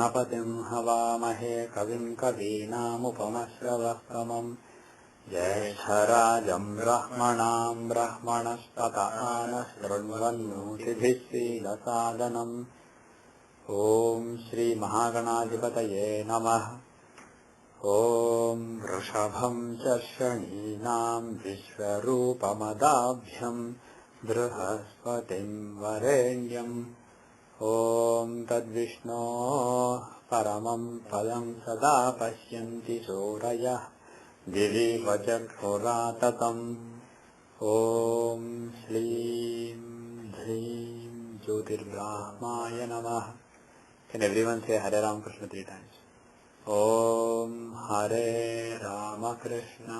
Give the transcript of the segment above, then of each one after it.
गणपतिं हवामहे कविं कवीनामुपमश्रवस्तमम् ज्येष्ठराजं ब्रह्मणां ब्रह्मणस्पत आनः शृण्वन्नोतिभिः सीदसादनम्। ॐ श्री महागणाधिपतये नमः। ॐ वृषभं च शनीनां विश्वरूपमदाभ्यं बृहस्पतिं वरेण्यम्। ॐ तद्विष्णोः परमं पदं सदा पश्यन्ति सूरयः दिवि वचक्षुराततम्। ॐ श्लीं ह्रीं ज्योतिर्ब्राह्माय नमः। Can everyone say Hare Ram Krishna 3 times? Om Hare Rama Krishna,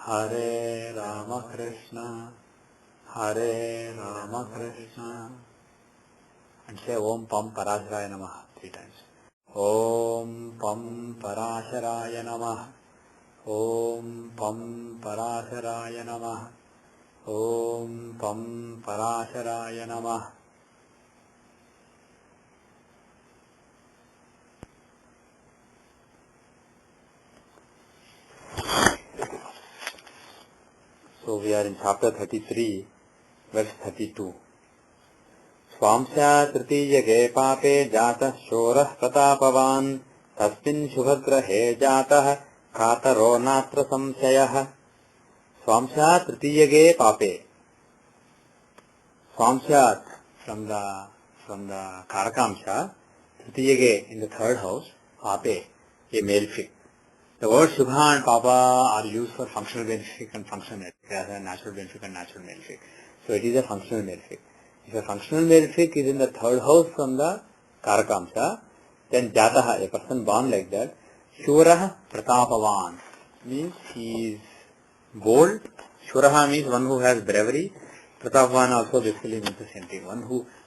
Hare Rama Krishna, Hare Rama Krishna. And say Om Pam Parasaraya Namaha 3 times. Om Pam Parasaraya Namaha. Om Pam Parasaraya Namaha. Om Pam Parasaraya Namaha. So we are in chapter 33, verse 32. Swamsya tritiyage pape jatah shorah pratapavaन् tasmin shubhagrahe jatah kataro natra samsayah. Swamsya tritiyage pape. Swamsya from the Karakamsha, tritiyage in the third house, pape, a male fig. The words Shubha and Papa are used for functional benefic and functional malefic, as a natural benefic and natural malefic. So it is a functional malefic. If a functional malefic is in the third house from the Karakamsa, then Jataha, a person born like that, Shuraha Pratapavan, means he is bold. Shuraha means one who has bravery. Pratapavan also basically means the same thing.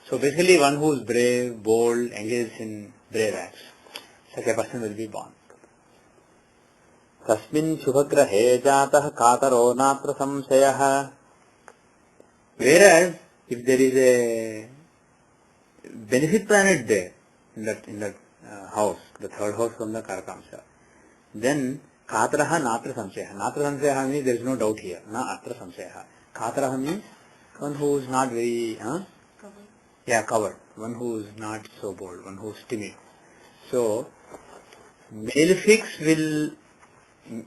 So basically one who is brave, bold, engaged in brave acts. Such a person will be born. Tasmin shubhagrahe jatah kataro natra samsayah. Whereas, if there is a benefic planet there, in that house, the third house from the Karakamsa, then kataraha natra samsayah. Natra samsayah means there is no doubt here. Na atra samsayah. Kataraha means one who is not very, covered. One who is not so bold, one who is timid. So, malefics will,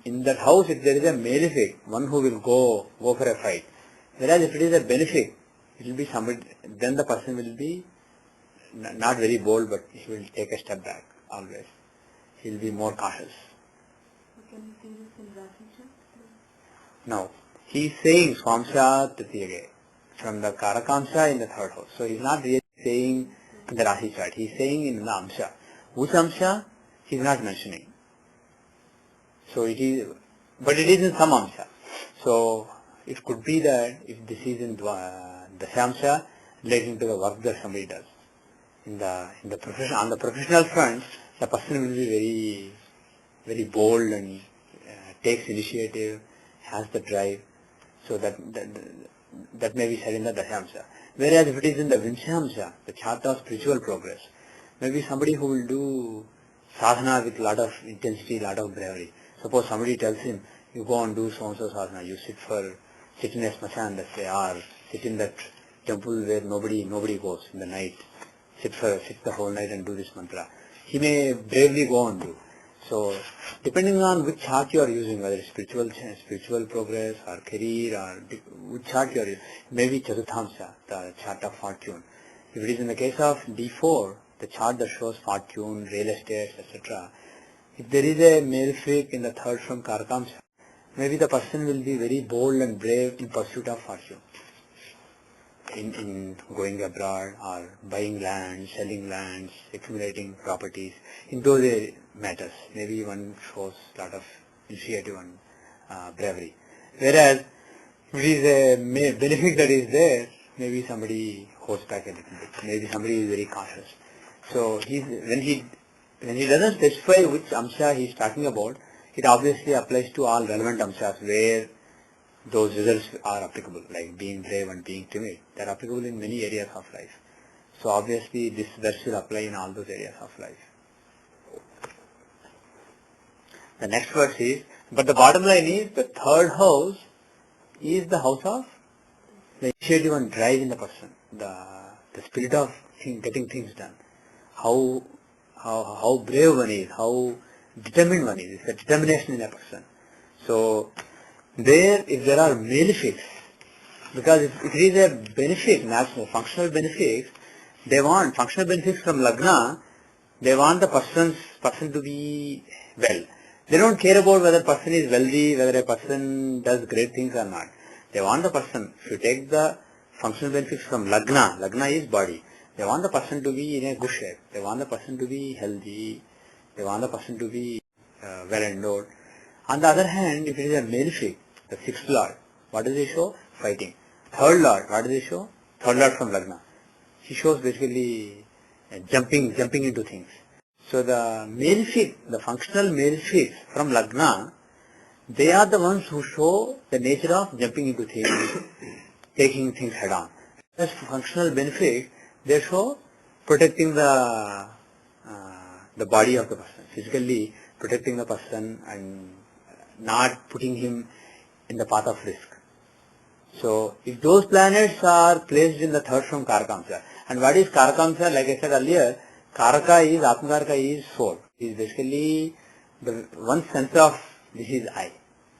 in that house, if there is a malefic, one who will go for a fight. Whereas if it is a benefic, it will be somebody, then the person will be not very bold, but he will take a step back always. He will be more cautious. Can you say this in Rasi? No. He is saying Swamsha Tritiyage from the Karakamsha in the third house. So he is not really saying in the Rasi chart. He is saying in the Amsha. Which Amsha? He is not mentioning. So it is, but it is in some Amsha. So it could be that if this is in Dashamsha, relating to the work that somebody does. In the profession, on the professional front, the person will be very, very bold and takes initiative, has the drive. So that may be said in the Dashamsha. Whereas if it is in the Vinshamsha, the chart of spiritual progress, maybe somebody who will do sadhana with a lot of intensity, a lot of bravery. Suppose somebody tells him, you go and do so-and-so sadhana, you sit in a smashan, let's say, or sit in that temple where nobody goes in the night, sit the whole night and do this mantra. He may bravely go and do. So, depending on which chart you are using, whether it's spiritual progress or career or which chart you are using, maybe Chaturthamsa, the chart of fortune. If it is in the case of D4, the chart that shows fortune, real estate, etc., if there is a malefic in the third from Karakamsha, maybe the person will be very bold and brave in pursuit of fortune. In going abroad or buying lands, selling lands, accumulating properties, in those matters, maybe one shows a lot of initiative and bravery. Whereas, if it is a benefic that is there, maybe somebody holds back a little bit, maybe somebody is very cautious. So when he doesn't specify which Amsha he is talking about, it obviously applies to all relevant Amshas where those results are applicable, like being brave and being timid. They are applicable in many areas of life. So obviously this verse will apply in all those areas of life. The next verse is, but the bottom line is the third house is the house of the initiative and drive in the person, the spirit of getting things done. How brave one is, how determined one is. It's a determination in a person. So if there are malefics, because if it is a benefit, natural functional benefits, they want functional benefits from Lagna. They want the person to be well. They don't care about whether person is wealthy, whether a person does great things or not. They want the person, if you take the functional benefits from Lagna is body. They want the person to be in a good shape. They want the person to be healthy. They want the person to be well endowed. On the other hand, if it is a malefic, the sixth lord, what does he show? Fighting. Third lord, what does he show? Third lord from Lagna. He shows basically jumping into things. So the malefic, the functional malefics from Lagna, they are the ones who show the nature of jumping into things, taking things head on. As functional benefit, they show protecting the body of the person, physically protecting the person and not putting him in the path of risk. So if those planets are placed in the third from Karakamsa, and what is Karakamsa? Like I said earlier, Karaka is, Atmakaraka is soul. It is basically the one sense of this is I,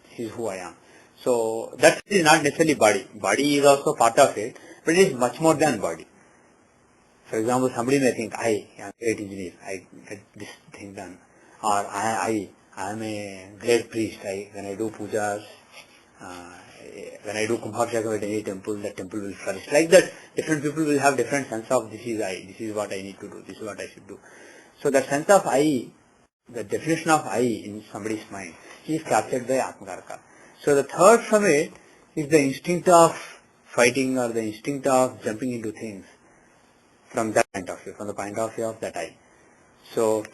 this is who I am. So that is not necessarily body. Body is also part of it, but it is much more than body. For example, somebody may think, I am a great engineer, I get this thing done. Or I am a great priest, when I do pujas, when I do Kumbhabhishekam at any temple, that temple will flourish. Like that, different people will have different sense of this is I, this is what I need to do, this is what I should do. So that sense of I, the definition of I in somebody's mind, is captured by Atmakaraka. So the third from it is the instinct of fighting or the instinct of jumping into things from that point of view, from the point of view of that I. So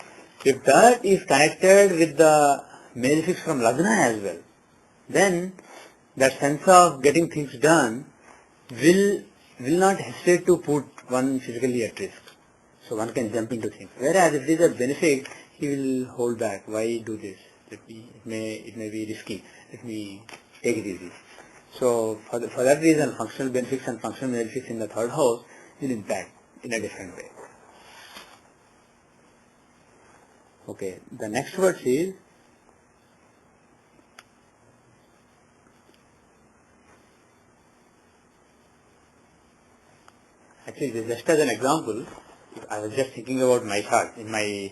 if that is connected with the malefics from Lagna as well, then that sense of getting things done will not hesitate to put one physically at risk. So one can jump into things. Whereas if it is a benefit, he will hold back. Why do this? It may be risky. Let me take it easy. So for that reason, functional benefits and functional malefics in the third house will impact in a different way. Okay, the next verse is actually just as an example, I was just thinking about my chart. In my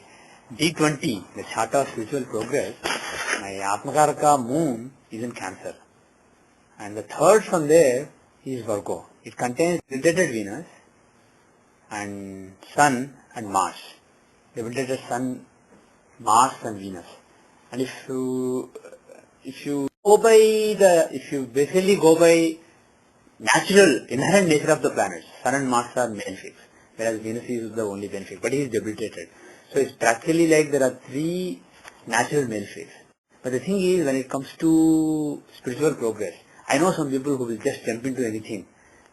D20, the chart of spiritual progress, my Atmakaraka moon is in Cancer. And the third from there is Virgo. It contains debilitated Venus and Sun and Mars. Debilitated Sun, Mars and Venus. And if you basically go by natural, inherent nature of the planets, Sun and Mars are malefics, whereas Venus is the only benefic, but he is debilitated. So it's practically like there are three natural malefics. But the thing is, when it comes to spiritual progress, I know some people who will just jump into anything,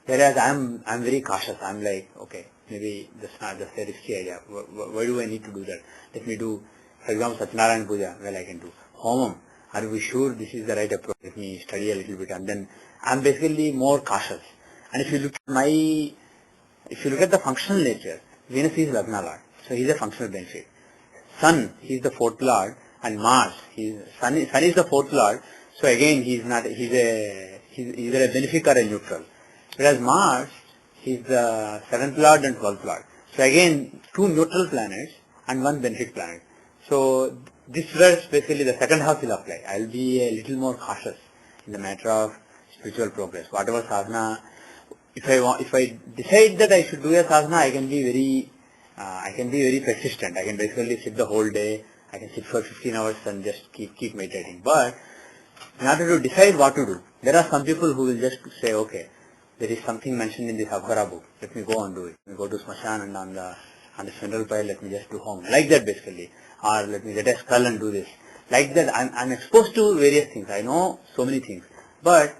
whereas I'm very cautious. I'm like, okay, maybe that's a risky idea. Why do I need to do that? Let me do, for example, Satyanarayana Puja, well I can do. Homam, are we sure this is the right approach? Let me study a little bit, and then I'm basically more cautious. And if you look at the functional nature, Venus is Lagna Lord, so he is a functional benefit. Sun, he is the fourth Lord, and Mars, Sun is the fourth Lord, so again he's either a benefic or a neutral. Whereas Mars, he is the seventh Lord and 12th Lord. So again, two neutral planets and one benefic planet. So this verse basically the second half will apply. I will be a little more cautious in the matter of spiritual progress. Whatever sadhana, if I decide that I should do a sadhana, I can be very persistent. I can basically sit the whole day. I can sit for 15 hours and just keep meditating. But in order to decide what to do, there are some people who will just say, okay, there is something mentioned in this Abhara book. Let me go and do it. Let me go to Smashan and on the funeral pile, let me just do home. Like that basically. Or let me get a skull and do this. Like that, I'm exposed to various things. I know so many things. But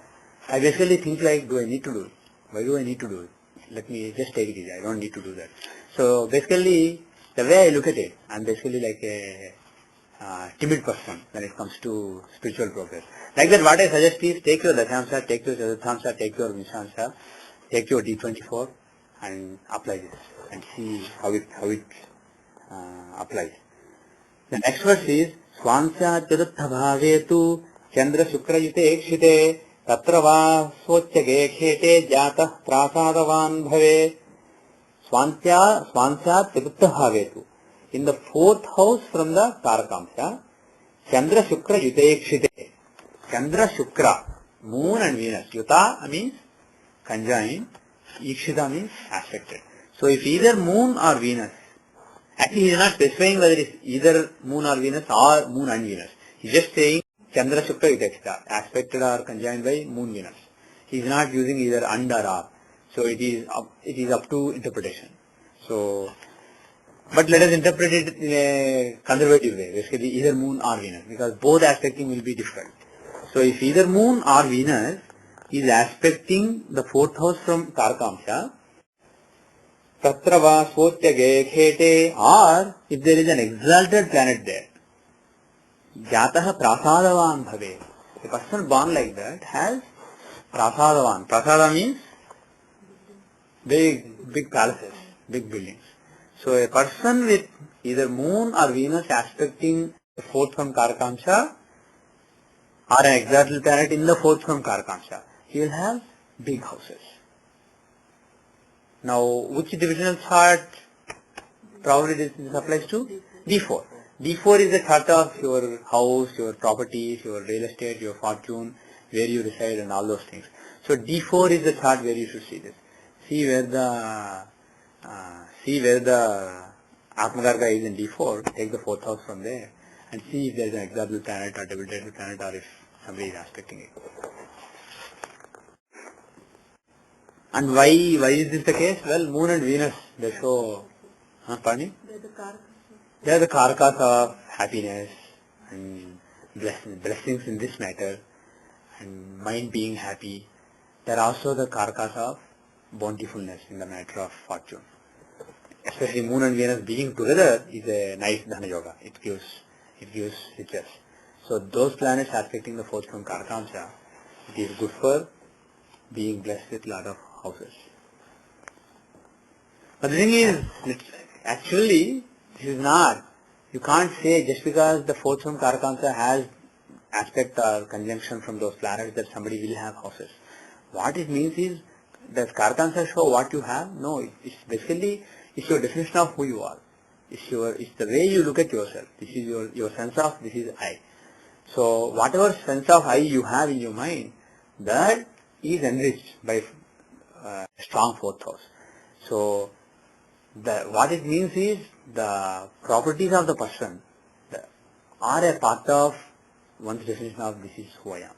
I basically think like, do I need to do it? Why do I need to do it? Let me just take it easy. I don't need to do that. So basically, the way I look at it, I'm basically like timid person when it comes to spiritual progress. Like that, what I suggest is take your Dashamsha, take your Chaturthamsha, take your Vishamsha, take your D24 and apply this and see how it applies. The next verse is Swansya Chaturtha Bhavetu Chandra Shukra Yute Ekshite Tatra Va Sochage Khete Jata Prasadavan Bhave. Swansya Chaturtha Bhavetu. In the fourth house from the Tarakamsha, Chandra Shukra Yuta Chandra Shukra, Moon and Venus. Yuta means conjoined, Ikshita means aspected. So if either Moon or Venus, actually he is not specifying whether it is either Moon or Venus or Moon and Venus. He is just saying Chandra Shukra Yuta aspected or conjoined by Moon Venus. He is not using either and or are. So it is up to interpretation. So, but let us interpret it in a conservative way, basically either Moon or Venus, because both aspecting will be different. So if either Moon or Venus is aspecting the fourth house from Tarakamsha, Tatra va Sotyage Khete, or if there is an exalted planet there, Jataha Prasadavan Bhave. A person born like that has Prasadavan. Prasada means big palaces, big buildings. So a person with either Moon or Venus aspecting the fourth from Karakamsha or an exalted planet in the fourth from Karakamsha, he will have big houses. Now, which divisional chart probably this applies to? D4. D4 is the chart of your house, your properties, your real estate, your fortune, where you reside and all those things. So D4 is the chart where you should see this. See where the Atmagarga is in D4, take the fourth house from there and see if there is an exalted planet or debilitated planet or if somebody is aspecting it. And why is this the case? Well, Moon and Venus, they show, pardon me? They are the karakas of happiness and blessings in this matter and mind being happy. They are also the karakas of bountifulness in the matter of fortune. Especially Moon and Venus being together is a nice Dhana Yoga. It gives riches. So those planets aspecting the fourth from Karakamsha, it is good for being blessed with a lot of houses. But the thing is, actually, this is not. You can't say just because the fourth from Karakamsha has aspect or conjunction from those planets that somebody will have houses. What it means is, does Karakamsha show what you have? No, it's basically, it's your definition of who you are. It's the way you look at yourself. This is your sense of, this is I. So whatever sense of I you have in your mind, that is enriched by strong fourth house. So what it means is the properties of the person are a part of one's definition of this is who I am.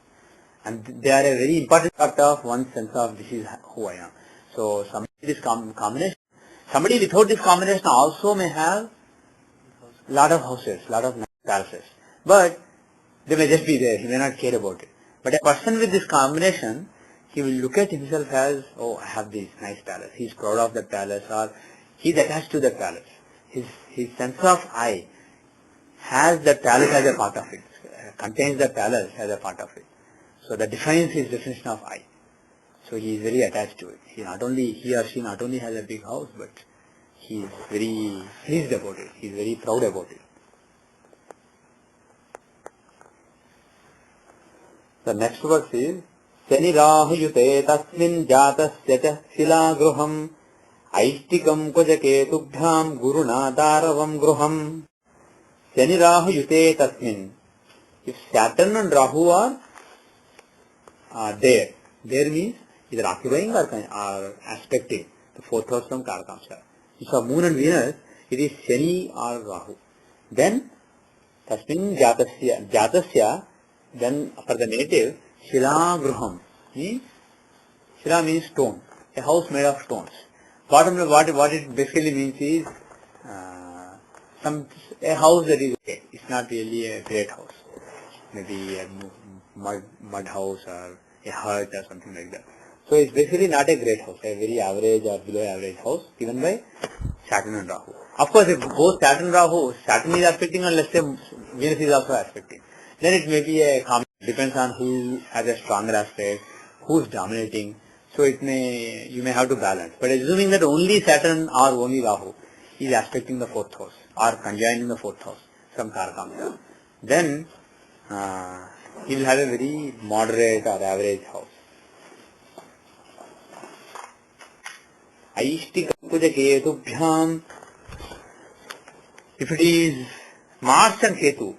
And they are a very important part of one's sense of this is who I am. So somebody with this combination, somebody without this combination also may have lot of houses, lot of palaces. But they may just be there, he may not care about it. But a person with this combination, he will look at himself as, oh, I have this nice palace. He is proud of that palace or he is attached to that palace. His sense of I has that palace as a part of it, contains that palace as a part of it. So that defines his definition of I. So he is very attached to it. He or she not only has a big house, but he is very pleased about it. He is very proud about it. The next verse is Shani Rahu Yute Tasmin Jatasya Cha Shilagruham Aishtikam Kojake Tubdham Guruna Daravam Gruham. Shani Rahu Yute Tasmin. If Saturn and Rahu are there means either occupying or aspecting the fourth house from Karakamsha. If for Moon and Venus, it is Shani or Rahu. Then Tasmin Jatasya, then for the native, Shila Gruham means, Shila means stone, a house made of stones. What it basically means is a house that is okay. It's not really a great house. Maybe a mud house or a hut or something like that. So it's basically not a great house, a very average or below average house given by Saturn and Rahu. Of course, if both Saturn is aspecting and let's say Venus is also aspecting, then it may be a combination. Depends on who has a stronger aspect, who's dominating. So you may have to balance. But assuming that only Saturn or only Rahu is aspecting the fourth house or conjoining the fourth house from Karakamsa, then he will have a very moderate or average house. Aishtika Ketu. If it is Mars and Ketu,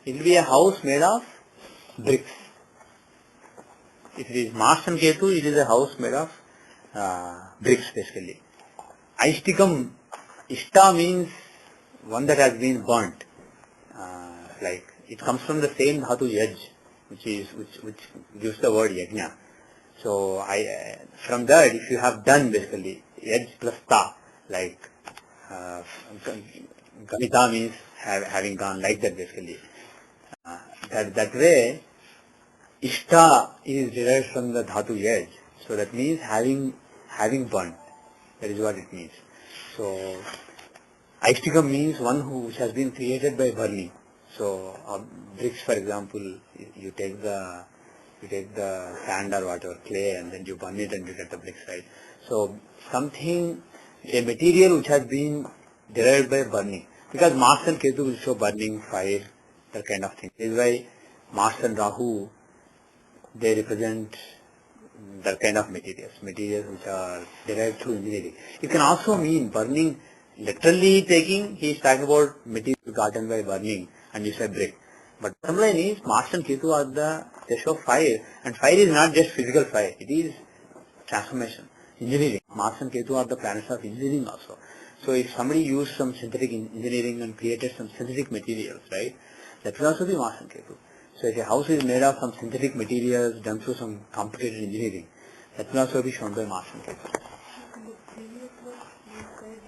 it will be a house made of bricks. If it is Mars and Ketu, it is a house made of bricks basically. Aishtikam, Ishta means one that has been burnt. Like it comes from the same dhatu yaj, which gives the word yajna. So from that, if you have done basically yaj plus ta, like Ganita means having gone like that basically. That way, Ishta is derived from the dhatu yaj. So that means having burnt. That is what it means. So Aishtikam means one which has been created by burning. So bricks, for example, you take the sand or whatever, clay, and then you burn it and you get the bricks, right? So a material which has been derived by burning. Because Mars and Ketu will show burning, fire, that kind of thing. This is why Mars and Rahu, they represent that kind of materials which are derived through engineering. It can also mean burning, literally taking, he is talking about material gotten by burning, and you said brick. But bottom line is, Mars and Ketu are they show fire, and fire is not just physical fire, it is transformation, engineering. Mars and Ketu are the planets of engineering also. So if somebody used some synthetic engineering and created some synthetic materials, right, that will also be Mars and Ketu. So if a house is made of some synthetic materials done through some complicated engineering, that will also be shown by Mars and Ketu. In the previous work, you said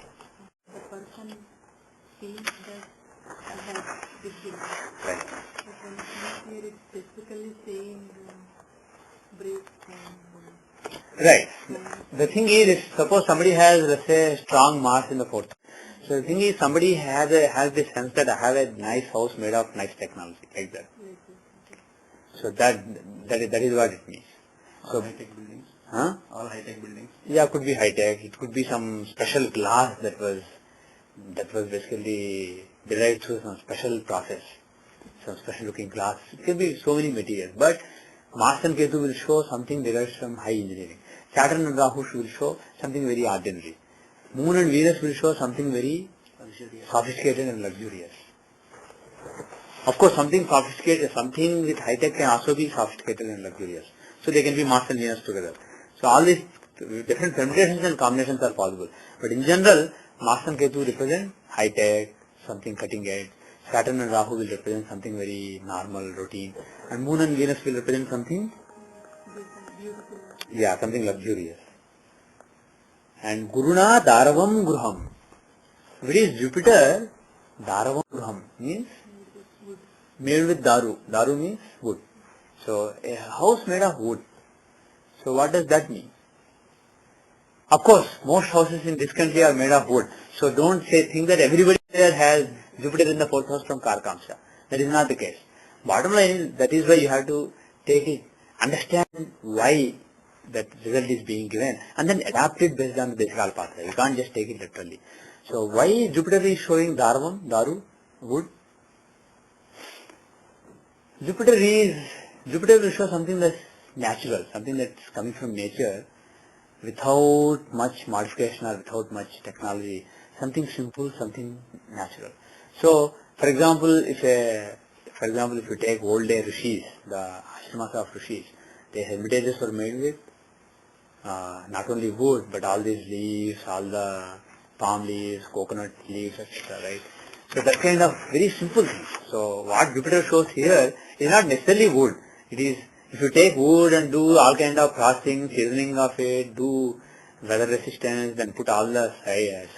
the person feels that I have this guilt. Right. But when here it's specifically saying break and Right. The thing is, if suppose somebody has, let's say, strong Mars in the fourth. So the thing is, somebody has this sense that I have a nice house made of nice technology, like that. So that is what it means. All high-tech buildings. Huh? All high-tech buildings. Yeah, it could be high-tech. It could be some special glass that was basically derived through some special process, some special looking glass. It can be so many materials. But Mars and Ketu will show something derived from high engineering. Saturn and Rahu will show something very ordinary. Moon and Venus will show something very sophisticated and luxurious. Of course, something sophisticated, something with high-tech can also be sophisticated and luxurious. So they can be Mars and Venus together. So all these different permutations and combinations are possible. But in general, Mars and Ketu represent high-tech, something cutting edge. Saturn and Rahu will represent something very normal, routine. And Moon and Venus will represent something, beautiful. yeah, something luxurious. And Guruna Daravam Gruham. If it is Jupiter, Daravam Gruham means made with Daru. Daru means wood. So a house made of wood. So what does that mean? Of course, most houses in this country are made of wood. So don't think that everybody there has Jupiter in the fourth house from Karakamsa. That is not the case. Bottom line is, that is why you have to take it, understand why that result is being given, and then adapt it based on the Desikal Patra. You can't just take it literally. So why Jupiter is showing Daru, wood? Jupiter will show something that's natural, something that's coming from nature, without much modification or without much technology, something simple, something natural. So, for example, if you take old day rishis, the ashramas of rishis, their hermitages were made with not only wood, but all these leaves, all the palm leaves, coconut leaves, etc. Right? So that kind of very simple thing. So what Jupiter shows here is not necessarily wood. It is, if you take wood and do all kind of processing, seasoning of it, do weather resistance, then put all the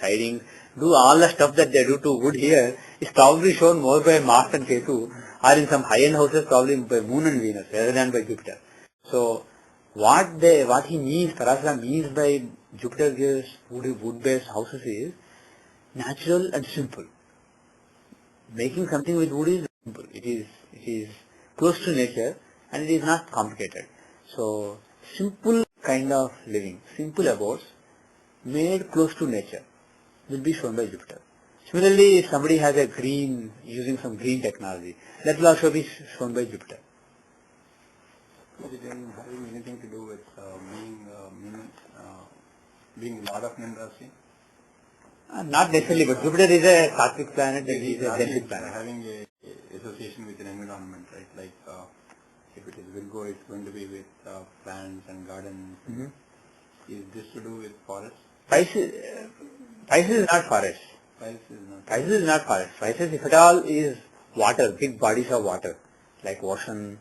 sidings, do all the stuff that they do to wood here, is probably shown more by Mars and Ketu, or in some high-end houses probably by Moon and Venus rather than by Jupiter. So what he means, Parasara means by Jupiter gives wood-based houses is, natural and simple. Making something with wood is simple. It is close to nature and it is not complicated. So simple kind of living, simple abodes made close to nature will be shown by Jupiter. Similarly, if somebody has a green, using some green technology, that will also be shown by Jupiter. Is it having anything to do with being Lord of Nindrasi? Not necessarily, but Jupiter is a sattvic planet and he is a Desic planet. Having a association with an environment, right? Like if it is Virgo, it's going to be with plants and gardens. Mm-hmm. Is this to do with forests? Pisces is not forest. Pisces is not. Pisces is not forest. Pisces, if at all, is water, big bodies of water, like ocean,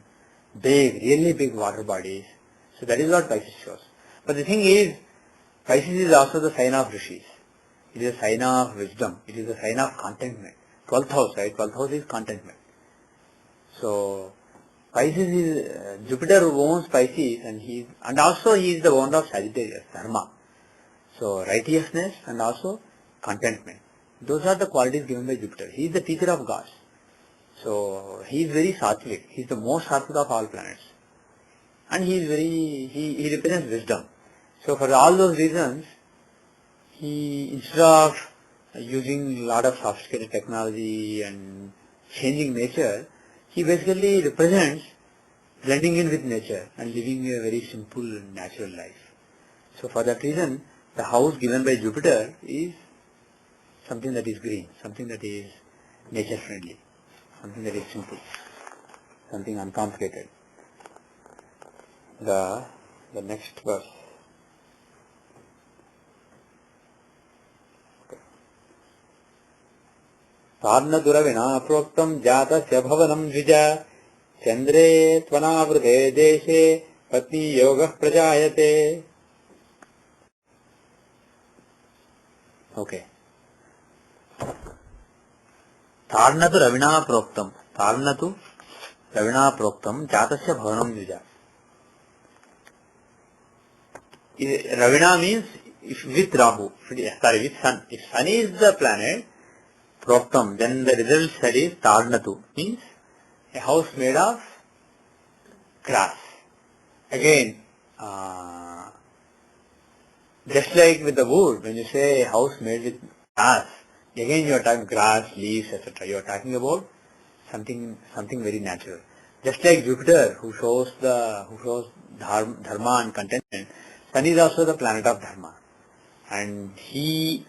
big, really big water bodies. So that is what Pisces shows. But the thing is, Pisces is also the sign of rishis. It is a sign of wisdom. It is a sign of contentment. 12th house, right? 12th house is contentment. So Pisces is, Jupiter owns Pisces and also he is the owner of Sagittarius, Dharma. So righteousness and also contentment. Those are the qualities given by Jupiter. He is the teacher of gods. So he is very sattvic. He is the most sattvic of all planets. And he represents wisdom. So for all those reasons, he, instead of using a lot of sophisticated technology and changing nature, he basically represents blending in with nature and living a very simple and natural life. So for that reason, the house given by Jupiter is something that is green, something that is nature friendly, something that is simple, something uncomplicated. The next verse. तार्णदुरविना प्रोक्तं जातस्य भवनं द्विज चन्द्रे त्वनावृते देशे पत्नी योगः प्रजायते. Okay. तार्णतु Ravina प्रोक्तं जातस्य भवनं द्विज. Ravina means with Rahu, sorry, with Sun. If Sun is the planet, Proktam, then the result said is Tarnatu, means a house made of grass. Again, just like with the wood, when you say a house made with grass, again you are talking grass, leaves, etc. You are talking about something very natural. Just like Jupiter, who shows dharma and contentment, Sun is also the planet of dharma, and he.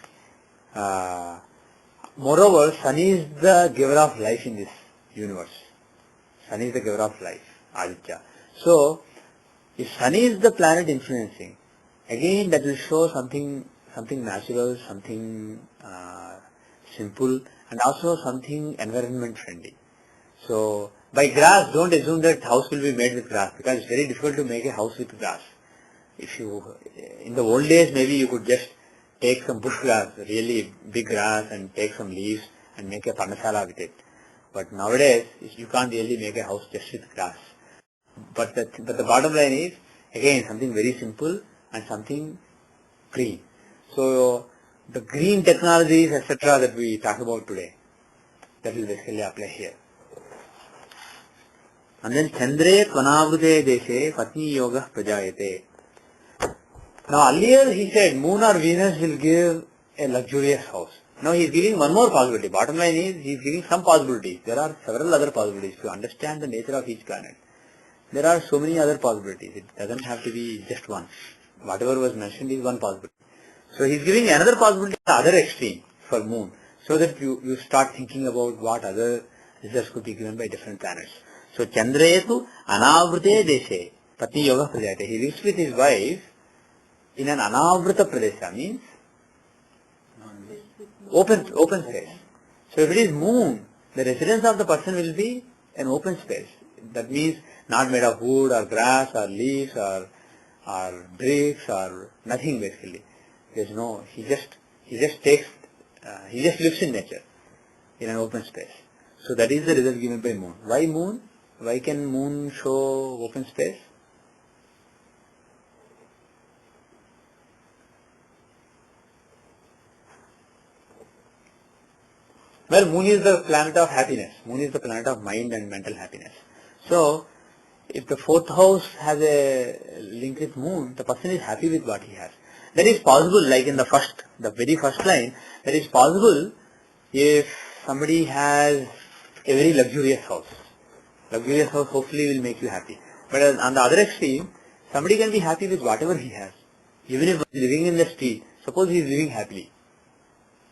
Moreover, Sun is the giver of life in this universe. Sun is the giver of life, Aditya. So, if Sun is the planet influencing, again that will show something natural, something simple, and also something environment friendly. So, by grass, don't assume that house will be made with grass, because it's very difficult to make a house with grass. If you, in the old days, maybe you could just take some bush grass, really big grass, and take some leaves and make a parnasala with it. But nowadays, you can't really make a house just with grass. But the bottom line is, again, something very simple and something green. So, the green technologies, etc. that we talk about today, that will basically apply here. And then, Chandre Tvanavrute Deshe Patni Yoga Prajayate. Now earlier he said moon or Venus will give a luxurious house. Now he is giving one more possibility. Bottom line is he is giving some possibilities. There are several other possibilities. To understand the nature of each planet, there are so many other possibilities. It doesn't have to be just one. Whatever was mentioned is one possibility. So he is giving another possibility, the other extreme for moon, so that you start thinking about what other results could be given by different planets. So Chandrayetu Anavrute Deshe Pati Yoga Prajayate. He lives with his wife in an anavrita pradesha, means open space. So if it is moon, the residence of the person will be an open space. That means not made of wood or grass or leaves or bricks or nothing basically. There's no, he just lives in nature, in an open space. So that is the result given by moon. Why moon? Why can moon show open space? moon is the planet of happiness. Moon is the planet of mind and mental happiness. So, if the fourth house has a link with moon, the person is happy with what he has. That is possible, like in the very first line, that is possible if somebody has a very luxurious house. Luxurious house hopefully will make you happy. But on the other extreme, somebody can be happy with whatever he has. Even if he is living in the street, suppose he is living happily.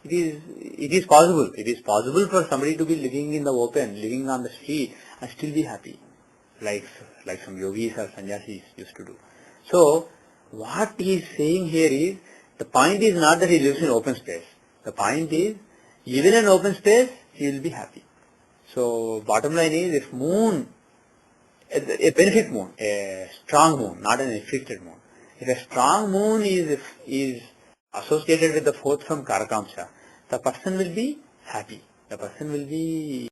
It is possible. It is possible for somebody to be living in the open, living on the street and still be happy. Like some yogis or sannyasis used to do. So, what he is saying here is, the point is not that he lives in open space. The point is, even in open space, he will be happy. So, bottom line is, if moon, a benefit moon, a strong moon, not an afflicted moon. If a strong moon is associated with the fourth from Karakamsha, the person will be happy. The person will be,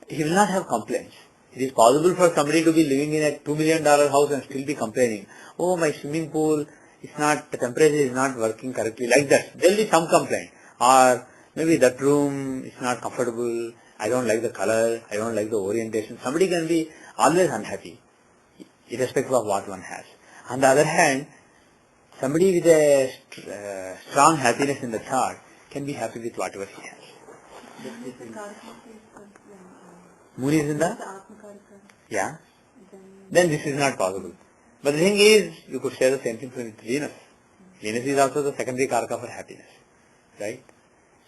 he will not have complaints. It is possible for somebody to be living in a $2 million house and still be complaining, oh, my swimming pool is not, the temperature is not working correctly, like that. There will be some complaint. Or maybe that room is not comfortable, I don't like the color, I don't like the orientation. Somebody can be always unhappy, irrespective of what one has. On the other hand, somebody with a strong happiness in the chart can be happy with whatever he has. Moon is in the? Yeah. Then this is not possible. But the thing is, you could say the same thing with Venus. Venus is also the secondary karaka for happiness. Right?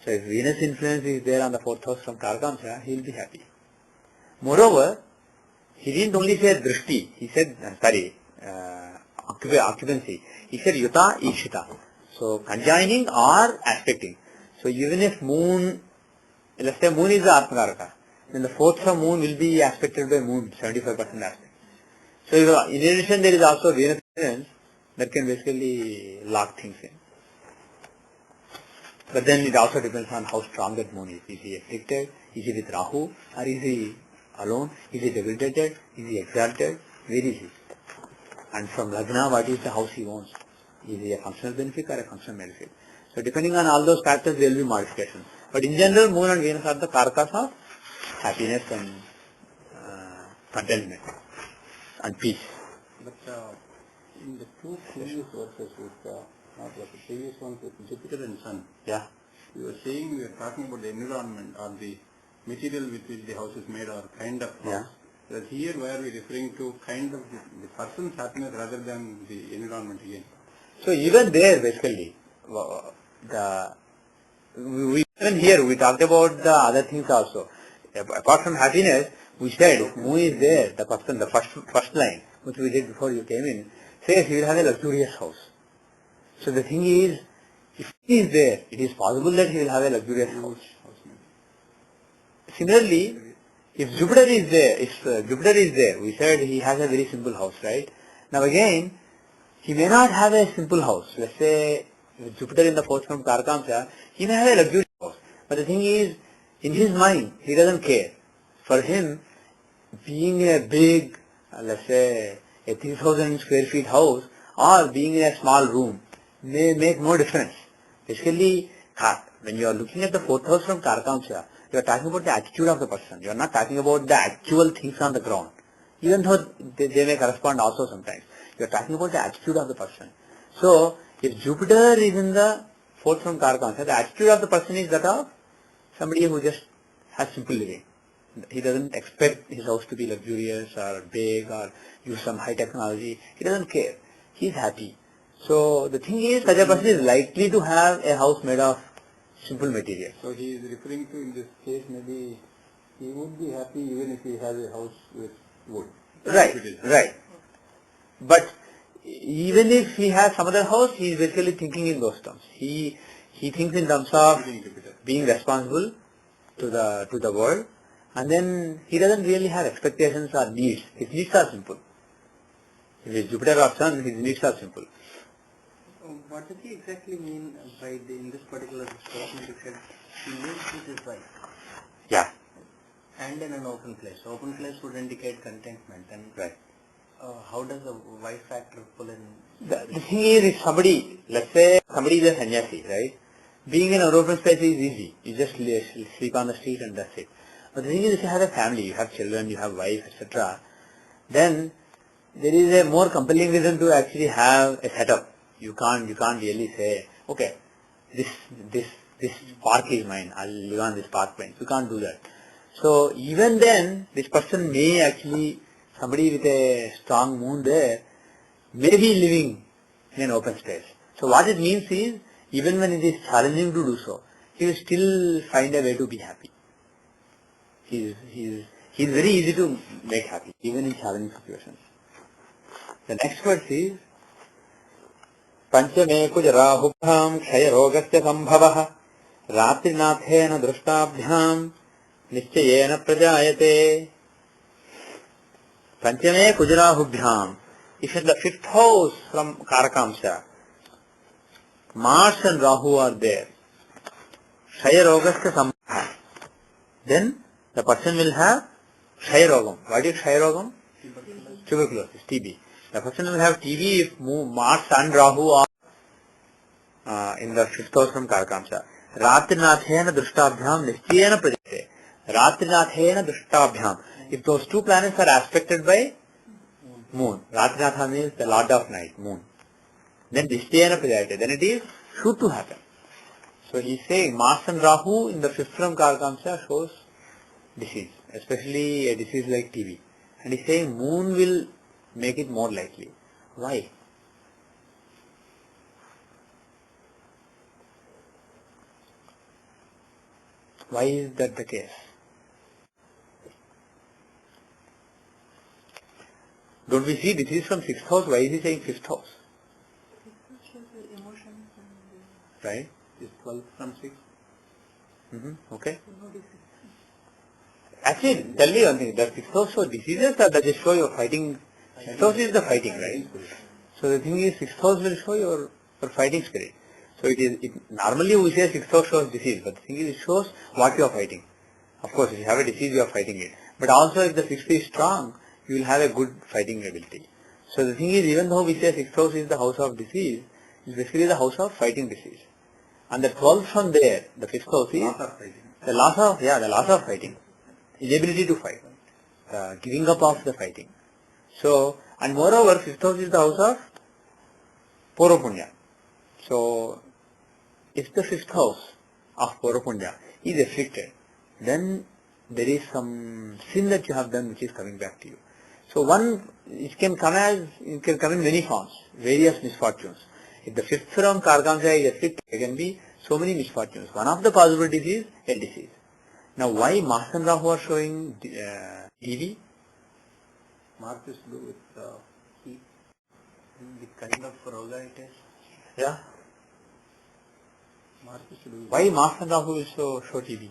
So if Venus influence is there on the fourth house from Karakamsha, he will be happy. Moreover, he didn't only say drishti, he said, occupancy. He said yuta, ikshita. So conjoining or aspecting. So even if moon, let's say moon is the Atmakaraka, then the fourth from moon will be aspected by moon, 75% aspect. So in addition there is also Venus influence that can basically lock things in. But then it also depends on how strong that moon is. Is he afflicted? Is he with Rahu? Or is he alone? Is he debilitated? Is he exalted? Where is he? And from Lagna, what is the house he owns? Is he a functional benefic or a functional malefic? So depending on all those factors, there will be modifications. But in general, moon and Venus are the karakas of happiness and contentment and peace. But in the two previous verses with, not the previous ones with Jupiter and Sun, yeah, we were talking about the environment or the material with which the house is made or kind of house. Yeah. Whereas here we are referring to kind of the person's happiness rather than the environment again. So even there, basically, even here we talked about the other things also. Apart from happiness, we said if moon is there, the person, the first line, which we did before you came in, says he will have a luxurious house. So the thing is, if he is there, it is possible that he will have a luxurious house. Similarly, if Jupiter is there, we said he has a very simple house, right? Now again, he may not have a simple house. Let's say, with Jupiter in the fourth from Karakamsha, he may have a luxurious house. But the thing is, in his mind, he doesn't care. For him, being a big, let's say, a 3,000 square feet house or being in a small room may make no difference. Basically, when you are looking at the fourth house from Karakamsha, you are talking about the attitude of the person. You are not talking about the actual things on the ground. Even though they may correspond also sometimes. You are talking about the attitude of the person. So, if Jupiter is in the fourth from Karakamsha, the attitude of the person is that of somebody who just has simple living. He doesn't expect his house to be luxurious or big or use some high technology. He doesn't care. He is happy. So the thing is, such a person is likely to have a house made of simple material. So he is referring to, in this case, maybe he would be happy even if he has a house with wood. Right. But even if he has some other house, he is basically thinking in those terms. He thinks in terms of being responsible to the world, and then he doesn't really have expectations or needs. His needs are simple. If it's Jupiter or Sun, his needs are simple. What does he exactly mean by in this particular statement? He said he lives with his wife. Yeah. And in an open place. Open place would indicate contentment. And right. How does the wife factor pull in? The thing is, if somebody, let's say somebody is a sannyasi, right? Being in an open space is easy. You just sleep on the street and that's it. But the thing is, if you have a family, you have children, you have wife, etc., then there is a more compelling reason to actually have a setup. You can't really say, okay, this park is mine, I'll live on this park bench. You can't do that. So even then, this person may actually, somebody with a strong moon there, may be living in an open space. So what it means is, even when it is challenging to do so, he will still find a way to be happy. He's very easy to make happy, even in challenging situations. The next verse is, Panchame kujarahubham kshayarogasya sambhavah ratrinathena drustabhyam nischayena prajayate. Panchame kujarahubhyam. If in the fifth house from Karakamsha, Mars and Rahu are there, Kshayarogasya sambhavah, then the person will have Kshayarogam. What is Kshayarogam? Tuberculosis, TB. The person will have TB if Mars and Rahu are in the fifth house from Karakamsha. Ratrinathena drustabhyam nischayena prajate. Ratrinathena drustabhyam. If those two planets are aspected by moon, Ratrinatha means the lord of night, moon, then nischayena prajate, then it is sure to happen. So he is saying Mars and Rahu in the fifth from Karakamsha shows disease, especially a disease like TB. And he is saying moon will make it more likely. Why? Why is that the case? Don't we see disease from sixth house? Why is he saying fifth house? Emotions and Right? Is 12 from 6? Okay. no disease. Actually, tell me one thing. Does sixth house show diseases or does it show your fighting? Sixth house is the fighting, right? So the thing is, sixth house will show your fighting spirit. So normally we say sixth house shows disease, but the thing is, it shows what you are fighting. Of course, if you have a disease, you are fighting it. But also, if the sixth is strong, you will have a good fighting ability. So the thing is, even though we say sixth house is the house of disease, it's basically the house of fighting disease. And the 12th from there, the fifth house is the loss of fighting, inability to fight, giving up of the fighting. So, and moreover, fifth house is the house of Poropunya. So, if the fifth house of Poropunya is afflicted, then there is some sin that you have done which is coming back to you. So it can come in many forms, various misfortunes. If the fifth from Karakamsha is afflicted, there can be so many misfortunes. One of the possibilities is a disease. Now, why Mars and Rahu are showing TB? Mars is to do with heat, the kind of roga it is. Yeah. Mars is to do with Why Mars and Rahu will show TB?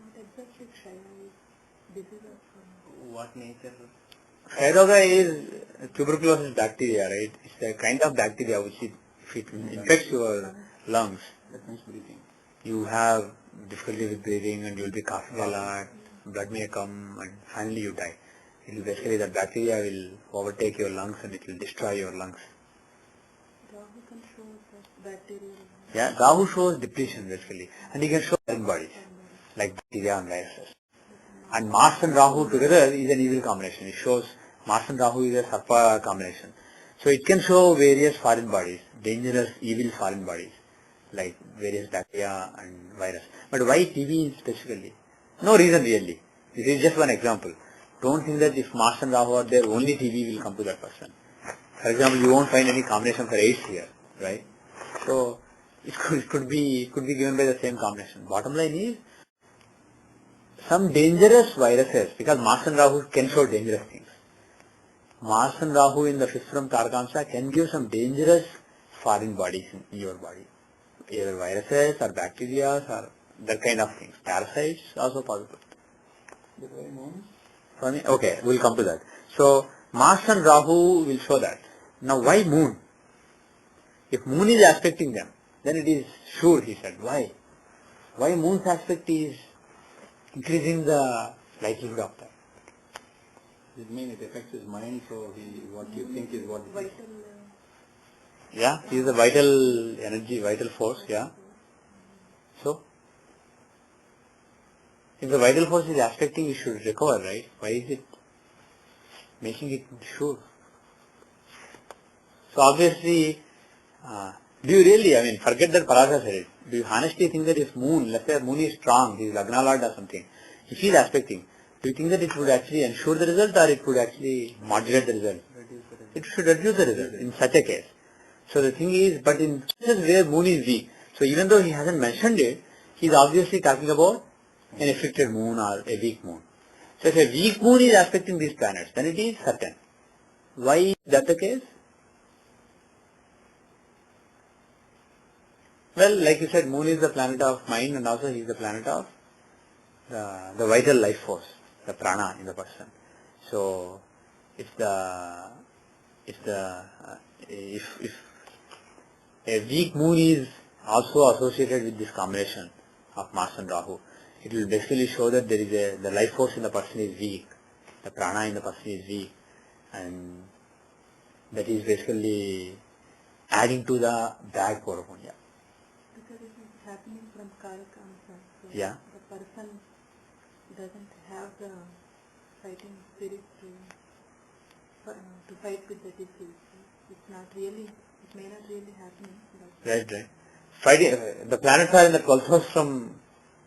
Not exactly Shaya disease of what nature? Kshayaroga is tuberculosis bacteria, right? It's a kind of bacteria which if it infects your lungs, That means breathing. you have difficulty with breathing and you will be coughing a lot, blood may come and finally you die. It will basically, the bacteria will overtake your lungs and it will destroy your lungs. Rahu can show that bacterial. Yeah, Rahu shows depletion basically, and he can show foreign bodies like bacteria and viruses. And Mars and Rahu together is an evil combination. It shows Mars and Rahu is a Sarpa combination. So it can show various foreign bodies, dangerous, evil foreign bodies, like various bacteria and virus. But why TB specifically? No reason really. This is just one example. Don't think that if Mars and Rahu are there, only TB will come to that person. For example, you won't find any combination for AIDS here, right? So it could be given by the same combination. Bottom line is, some dangerous viruses, because Mars and Rahu can show dangerous things. Mars and Rahu in the fifth from Karakamsha can give some dangerous foreign bodies in your body. Either viruses or bacteria or that kind of things. Parasites also possible. Okay, we'll come to that. So Mars and Rahu will show that. Now why moon? If moon is aspecting them, then it is sure, he said. Why? Why moon's aspect is increasing the likelihood of that? Does it mean it affects his mind, so what you think is what... Vital. Yeah, he is a vital energy, vital force, yeah. So, if the vital force is aspecting, it should recover, right? Why is it making it sure? So obviously, do you really, I mean, forget that Parasa said it. Do you honestly think that if moon, let's say moon is strong, his Lagna Lord or something, if he is aspecting, do you think that it would actually ensure the result or it would actually modulate the result? It should reduce the result in such a case. So the thing is, but in cases where moon is weak, so even though he hasn't mentioned it, he is obviously talking about an afflicted moon or a weak moon. So if a weak moon is aspecting these planets, then it is certain. Why is that the case? Well, like you said, moon is the planet of mind and also he is the planet of the vital life force, the prana in the person. So if a weak moon is also associated with this combination of Mars and Rahu, it will basically show that there is the life force in the person is weak, the prana in the person is weak, and that is basically adding to the bad Purapunya. Because it is happening from Karakamsa. So Yeah. the person doesn't have the fighting spirit to fight with the disease. It's not really, it may not really happen. Right. Fighting, the planets are in the 12th house from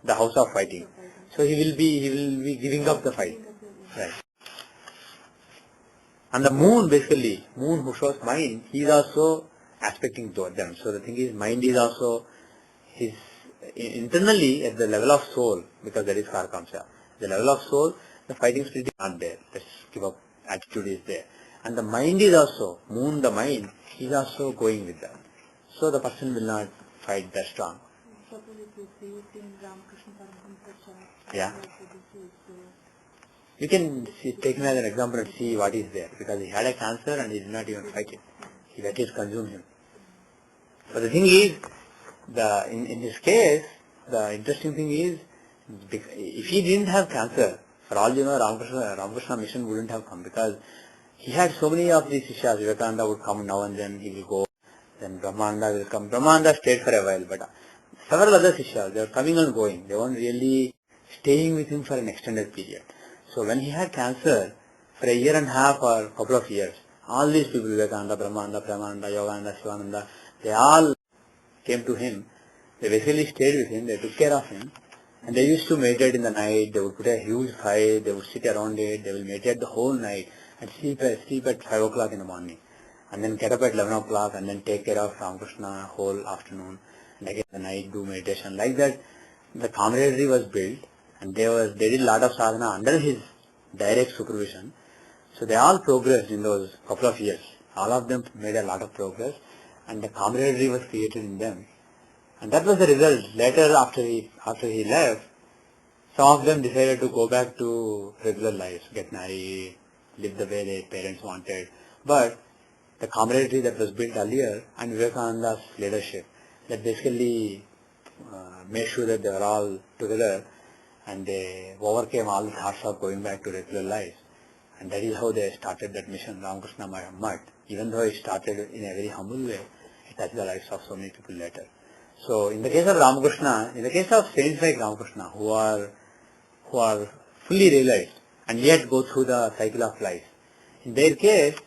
the house of fighting. So he will be giving up the fight. Right. And the moon basically, moon who shows mind, he is also aspecting toward them. So the thing is, mind is also his internally at the level of soul, because that is Karakamsa. The level of soul, the fighting spirit is not there. Let's give up, attitude is there. And the mind is also, moon, the mind, is also going with that. So the person will not fight that strong. Suppose if you see it in Ramakrishna Paramahamsa chart, Yeah. so You can take him as an example and see what is there, because he had a cancer and he did not even fight it. He let it consume him. But the thing is, in this case, the interesting thing is, if he didn't have cancer, for all you know, Ramakrishna mission wouldn't have come, because he had so many of these Sishyas. Vivekananda would come now and then, he will go, then Brahmananda will come. Brahmananda stayed for a while, but several other Sishyas, they were coming and going. They weren't really staying with him for an extended period. So when he had cancer, for a year and a half or a couple of years, all these people, Vivekananda, Brahmananda, Premananda, Yogananda, Shivananda, they all came to him. They basically stayed with him, they took care of him, and they used to meditate in the night. They would put a huge fire, they would sit around it, they will meditate the whole night and sleep at 5 o'clock in the morning, and then get up at 11 o'clock and then take care of Ramakrishna whole afternoon, and again the night do meditation. Like that, the camaraderie was built, and they did a lot of sadhana under his direct supervision. So they all progressed in those couple of years. All of them made a lot of progress, and the camaraderie was created in them. And that was the result. Later, after he left, some of them decided to go back to regular lives, get married, live the way their parents wanted. But the camaraderie that was built earlier and Vivekananda's leadership, that basically made sure that they were all together and they overcame all the thoughts of going back to regular lives. And that is how they started that mission, Ramakrishna Math. Even though it started in a very humble way, it touched the lives of so many people later. So in the case of Ramakrishna, in the case of saints like Ramakrishna, who are fully realized and yet go through the cycle of life, in their case,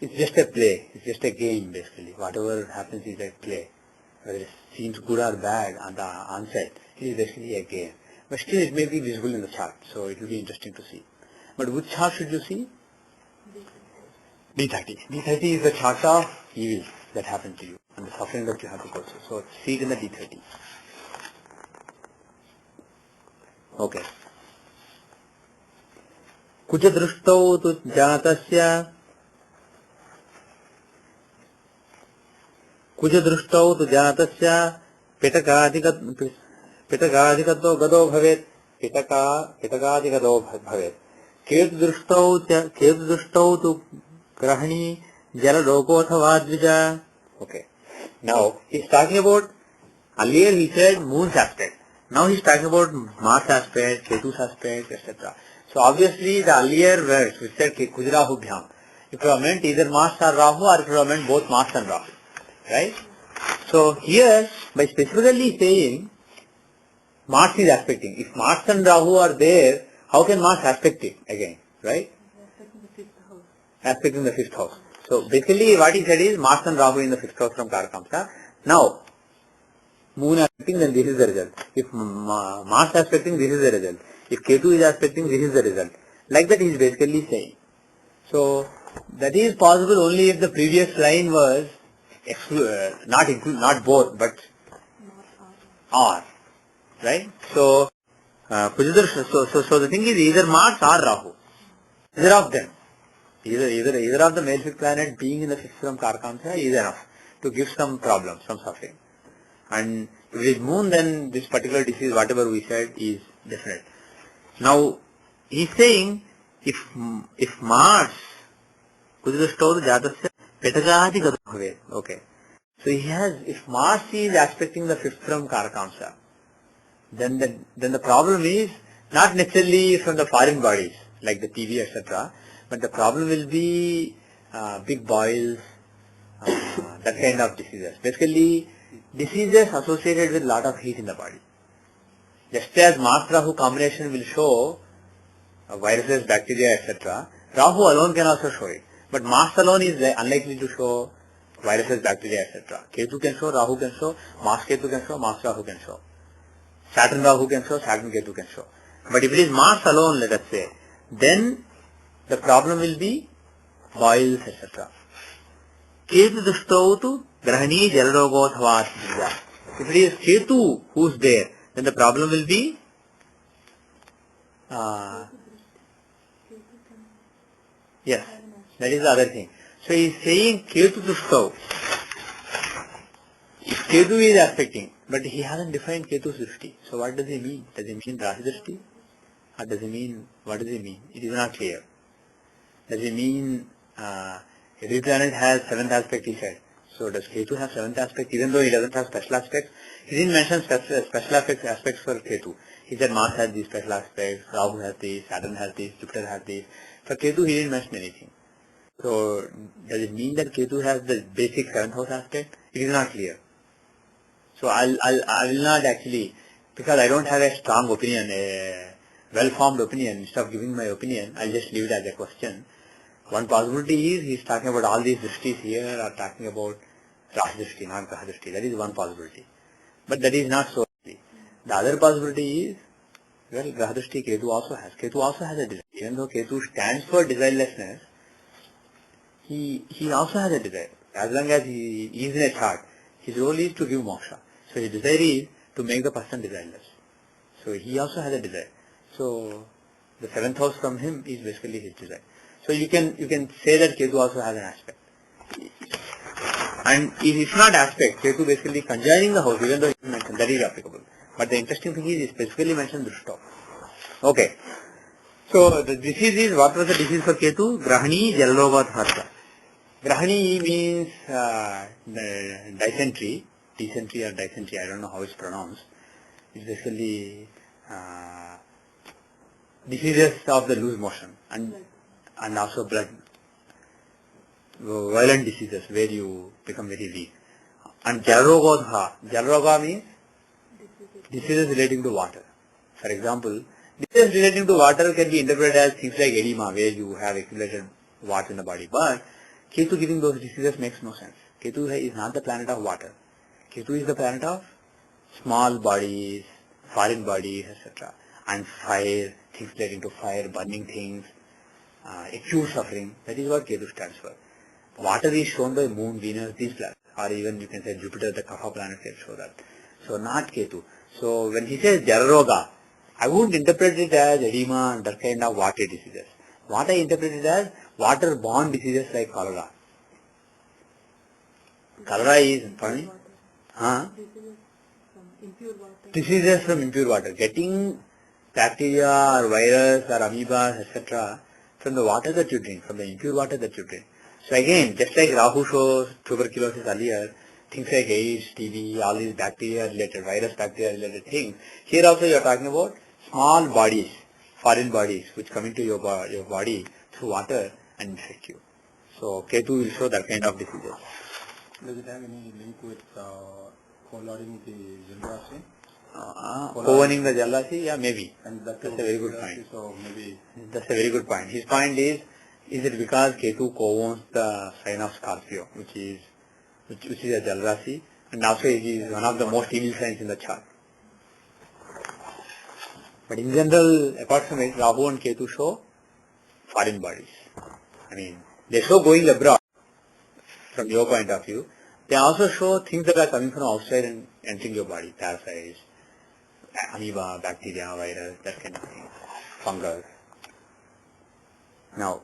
it's just a play, it's just a game basically. Whatever happens is a play. Whether it seems good or bad on the onset, it is basically a game. But still it may be visible in the chart, so it will be interesting to see. But which chart should you see? D30. D30 is the chart of evil that happened to you and the suffering that you have to go through. So see it in the D30. Okay. Kuchadrushtau tu janatasya Kuchadrushtau tu janatasya Pitakadikato gado bhavet Pitakadikado bhavet Ketudrushtau tu grahani jaladokothavadvija. Okay. Now he is talking about, earlier he said moon's aspect. Now he is talking about Mars aspect, Ketu's aspect, etc. So obviously the earlier words which said Kujrahu Bhyam, it would have meant either Mars or Rahu, or it would have meant both Mars and Rahu. Right? So here, by specifically saying Mars is aspecting, if Mars and Rahu are there, how can Mars aspect it again? Right? Aspecting the fifth house. Aspecting the fifth house. So basically what he said is Mars and Rahu in the fifth house from Karakamsa. Now, Moon aspecting, then this is the result. If Mars aspecting, this is the result. If Ketu is aspecting, this is the result. Like that he is basically saying. So that is possible only if the previous line was not both, but or. Right? So, so the thing is either Mars or Rahu. Either of them. Either of the male fixed planet being in the fifth from Karakamsa is enough to give some problem, some suffering. And if it is Moon, then this particular disease, whatever we said, is definite. Now, he is saying, if Mars, Kujrastau Jatasya Petagati Gadabhave. Okay. So he has, if Mars is aspecting the fifth from Karakamsa, then the problem is not necessarily from the foreign bodies, like the TV, etc., but the problem will be big boils, that kind of diseases. Basically, diseases associated with lot of heat in the body. Just as Mars-Rahu combination will show viruses, bacteria, etc., Rahu alone can also show it. But Mars alone is unlikely to show viruses, bacteria, etc. Ketu can show, Rahu can show, Mars-Ketu can show, Mars-Rahu can show. Saturn-Rahu can show, Saturn-Ketu can show. But if it is Mars alone, let us say, then the problem will be boils, etc. Ketu Dushtautu Grahani Jalarogothvat. If it is Ketu who is there, then the problem will be yes, that is the other thing. So he is saying Ketu Dushtau. If Ketu is aspecting, but he hasn't defined Ketu's drishti. So what does he mean? Does he mean Rashi drishti? Or does he mean, what does he mean? It is not clear. Does he mean every planet has seventh aspect, he said. So does Ketu have seventh aspect, even though he doesn't have special aspects? He didn't mention special aspects for Ketu. He said Mars has these special aspects, Rahu has these, Saturn has these, Jupiter has these. For Ketu he didn't mention anything. So does it mean that Ketu has the basic seventh house aspect? It is not clear. So I will not actually, because I don't have a strong opinion, a well-formed opinion. Instead of giving my opinion, I'll just leave it as a question. One possibility is he's talking about all these drishtis here are talking about Rashi drishti, not Graha drishti. That is one possibility. But that is not so easy. The other possibility is, well, Graha drishti Ketu also has. Ketu also has a desire. Even though Ketu stands for desirelessness, he also has a desire. As long as he is in a chart, his role is to give moksha. So his desire is to make the person desireless. So he also has a desire. So the seventh house from him is basically his desire. So you can say that Ketu also has an aspect. And if it's not aspect, Ketu basically conjoining the house, even though he mentioned, that is applicable. But the interesting thing is he specifically mentioned Drishta. Okay. So the disease is, what was the disease for Ketu? Grahani Jalrogadharta. Grahani means dysentery or dysentery, I don't know how it's pronounced. It's basically diseases of the loose motion and also blood, violent diseases where you become very weak. And Jalroga means diseases relating to water. For example, diseases relating to water can be interpreted as things like edema, where you have accumulated water in the body. But Ketu giving those diseases makes no sense. Ketu is not the planet of water. Ketu is the planet of small bodies, foreign bodies, etc. And fire, things relating to fire, burning things, acute suffering. That is what Ketu stands for. Water is shown by Moon, Venus, these planets. Or even you can say Jupiter, the Kapha planet can show that. So not Ketu. So when he says Jalaroga, I wouldn't interpret it as edema and that kind of water diseases. What I interpret it as water-borne diseases like cholera. Cholera is, pardon? Diseases from impure water. Getting bacteria or virus or amoebas, etc. from the water that you drink, from the impure water that you drink. So again, just like Rahu shows tuberculosis earlier, things like AIDS, TB, all these bacteria related, virus bacteria related things, here also you are talking about small bodies, foreign bodies which come into your body through water and infect you. So Ketu will show that kind of diseases. Does it have any link with co-loading the Jalrasi? Owning the Jalrasi? Yeah, maybe. And that's a very good point. So maybe That's a very good point. His point is it because Ketu co-owns the sign of Scorpio, which is a Jalrasi, and also it is one of the most evil signs in the chart. But in general, apart from it, Rahu and Ketu show foreign bodies. I mean, they show going abroad from your point of view. They also show things that are coming from outside and entering your body, parasites, amoeba, bacteria, virus, that kind of thing, fungus. Now,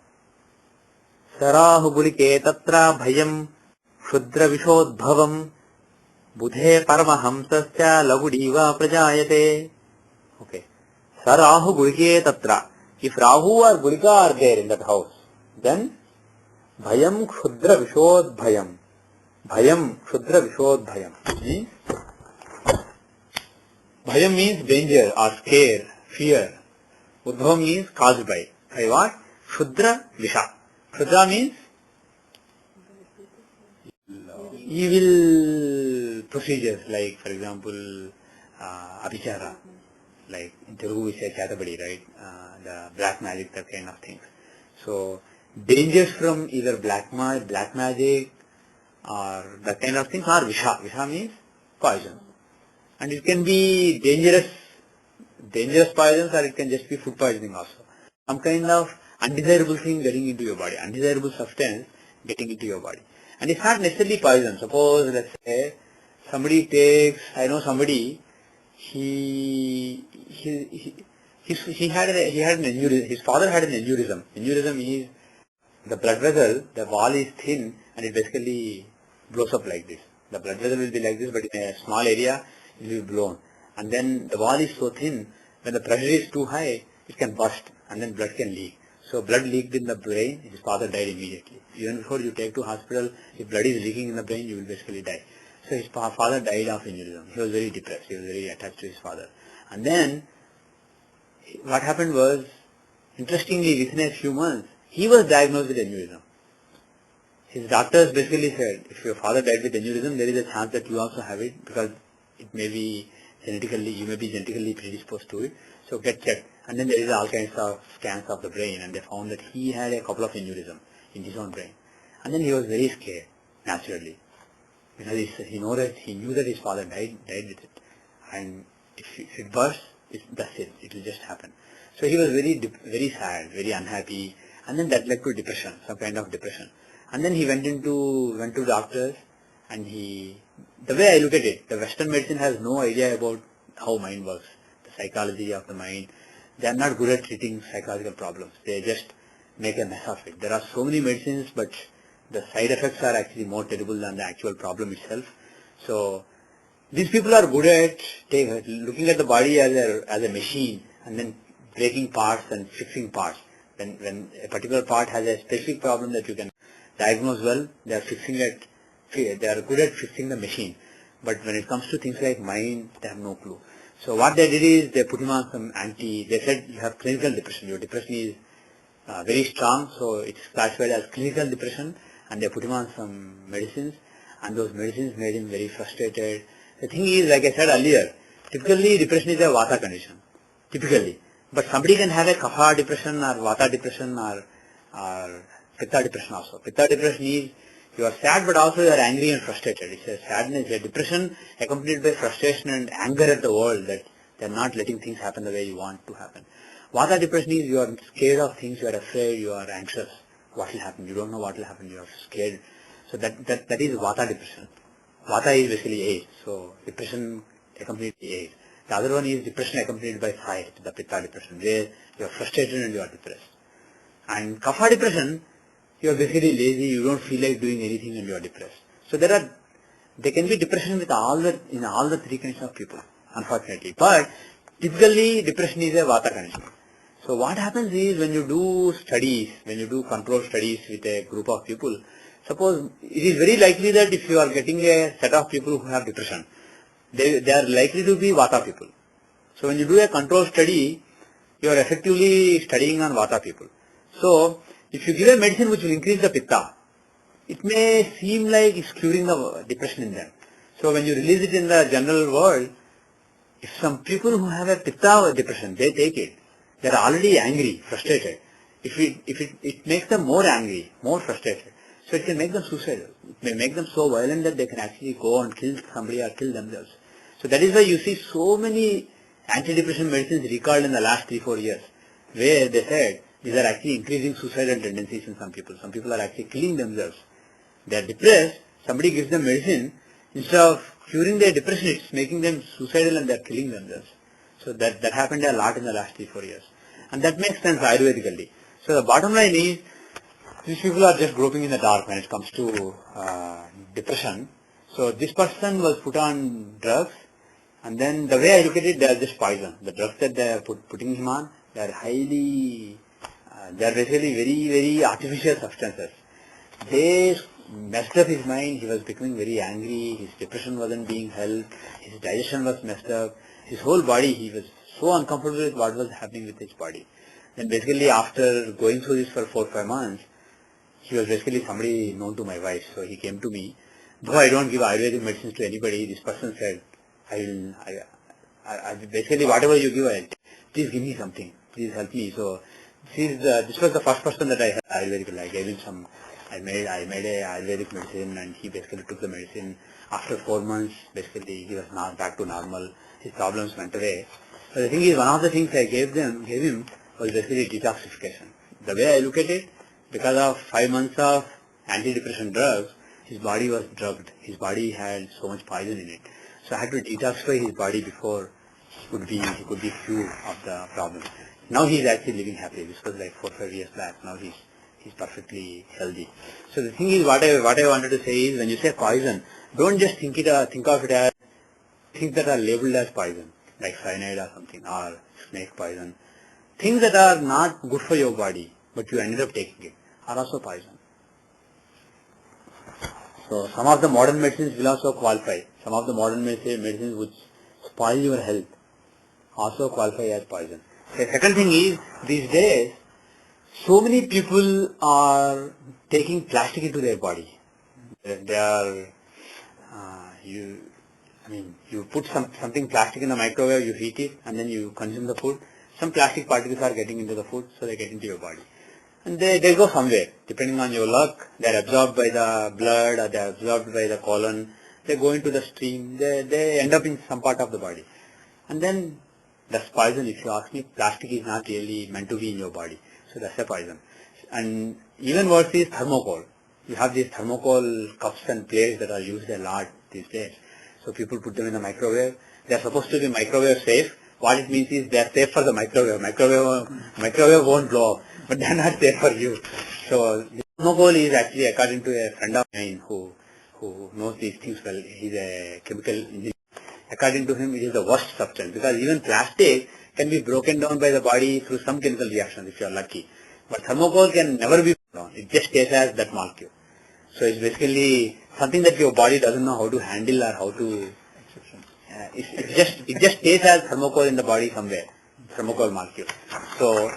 Sarahu Gulike Tatra Bhayam Shudra Vishodbhavam Budhe Paramahamsasya Lagudiva Prajayate. Okay. Sarahu Gulike Tatra. If Rahu or Gulika are there in that house, then Bhayam Kshudra Vishodbhayam. Bhayam Kshudra Vishodbhayam. Bhayam means danger or scare, fear. Udbhavam means caused by. By what? Kshudra Visha. Kshudra means evil procedures, like for example, Abhichara. Like in Telugu we say Chatabadi, right? The black magic, that kind of things. So dangers from either black magic or that kind of things are Visha. Visha means poison. And it can be dangerous poisons, or it can just be food poisoning also. Some kind of undesirable thing getting into your body, undesirable substance getting into your body. And it's not necessarily poison. Suppose, let's say, somebody takes, I know somebody, he had an aneurysm. His father had an aneurysm. Aneurysm is the blood vessel, the wall is thin and it basically blows up like this. The blood vessel will be like this, but in a small area it will be blown. And then the wall is so thin, when the pressure is too high, it can burst and then blood can leak. So blood leaked in the brain, his father died immediately. Even before you take to hospital, if blood is leaking in the brain, you will basically die. So his father died of aneurysm. He was very depressed. He was very attached to his father. And then, what happened was, interestingly, within a few months, he was diagnosed with aneurysm. His doctors basically said, if your father died with aneurysm, there is a chance that you also have it, because it may be genetically, you may be genetically predisposed to it. So get checked. And then there is all kinds of scans of the brain, and they found that he had a couple of aneurysms in his own brain. And then he was very scared, naturally. Because he knew that his father died with it. And if it bursts, that's it. It will just happen. So he was very sad, very unhappy. And then that led to depression, some kind of depression. And then he went to doctors, and the way I look at it, the Western medicine has no idea about how mind works, the psychology of the mind. They are not good at treating psychological problems. They just make a mess of it. There are so many medicines, but the side effects are actually more terrible than the actual problem itself. So these people are good at looking at the body as a machine and then breaking parts and fixing parts. When a particular part has a specific problem that you can diagnose well, they are fixing it. They are good at fixing the machine. But when it comes to things like mind, they have no clue. So what they did is they put him on some they said you have clinical depression. Your depression is very strong, so it's classified as clinical depression. And they put him on some medicines, and those medicines made him very frustrated. The thing is, like I said earlier, typically depression is a Vata condition. Typically. But somebody can have a Kapha depression or Vata depression or Pitta depression also. Pitta depression is you are sad but also you are angry and frustrated. It's a sadness, a depression accompanied by frustration and anger at the world that they are not letting things happen the way you want to happen. Vata depression is you are scared of things, you are afraid, you are anxious. What will happen? You don't know what will happen. You are scared. So that is Vata depression. Vata is basically age. So depression accompanied by age. The other one is depression accompanied by fire, the Pitta depression, where you are frustrated and you are depressed. And Kapha depression, you are basically lazy. You don't feel like doing anything and you are depressed. So there can be depression in all the three kinds of people, unfortunately. But typically depression is a Vata condition. So what happens is when you do control studies with a group of people, suppose it is very likely that if you are getting a set of people who have depression, they are likely to be Vata people. So when you do a control study, you are effectively studying on Vata people. So, if you give a medicine which will increase the Pitta, it may seem like it's curing the depression in them. So, when you release it in the general world, if some people who have a Pitta depression, they take it, they are already angry, frustrated. It makes them more angry, more frustrated. So it can make them suicidal. It may make them so violent that they can actually go and kill somebody or kill themselves. So that is why you see so many antidepressant medicines recalled in the last 3-4 years, where they said these are actually increasing suicidal tendencies in some people. Some people are actually killing themselves. They are depressed, somebody gives them medicine, instead of curing their depression, it's making them suicidal and they are killing themselves. So that happened a lot in the last 3-4 years. And that makes sense Ayurvedically. So the bottom line is, these people are just groping in the dark when it comes to depression. So this person was put on drugs, and then the way I look at it, they are just poison. The drugs that they are putting him on, they are highly, they are basically very, very artificial substances. They messed up his mind, he was becoming very angry, his depression wasn't being helped, his digestion was messed up, his whole body, he was so uncomfortable with what was happening with his body. Then basically after going through this for 4-5 months, he was basically somebody known to my wife, so he came to me. Though I don't give Ayurvedic medicines to anybody, this person said, I basically whatever you give, please give me something, please help me. So this was the first person that I had Ayurvedic. I gave him some, I made a Ayurvedic medicine, and he basically took the medicine. After 4 months, basically he was now back to normal, his problems went away. So the thing is, one of the things I gave him was basically detoxification. The way I look at it, because of 5 months of antidepressant drugs, his body was drugged. His body had so much poison in it. So I had to detoxify his body before he could be cured of the problem. Now he's actually living happily. This was like 4-5 years back. Now he's perfectly healthy. So the thing is, what I wanted to say is, when you say poison, don't just think of it as things that are labeled as poison, like cyanide or something, or snake poison. Things that are not good for your body, but you ended up taking it, are also poison. So some of the modern medicines will also qualify. Some of the modern medicines which spoil your health also qualify as poison. The second thing is, these days, so many people are taking plastic into their body. They are, you put something plastic in the microwave, you heat it, and then you consume the food. Some plastic particles are getting into the food, so they get into your body. And they go somewhere. Depending on your luck, they are absorbed by the blood, or they are absorbed by the colon. They go into the stream. They end up in some part of the body. And then that's poison. If you ask me, plastic is not really meant to be in your body. So that's a poison. And even worse is thermocol. You have these thermocol cups and plates that are used a lot these days. So people put them in the microwave. They are supposed to be microwave safe. What it means is they are safe for the microwave. Microwave won't blow up, but they are not safe for you. So the thermocol is actually, according to a friend of mine who knows these things well, he's a chemical engineer. According to him, it is the worst substance, because even plastic can be broken down by the body through some chemical reactions if you are lucky. But thermocol can never be broken down. It just stays as that molecule. So it's basically something that your body doesn't know how to handle or how to. It just stays as thermocol in the body somewhere, thermocol molecule. So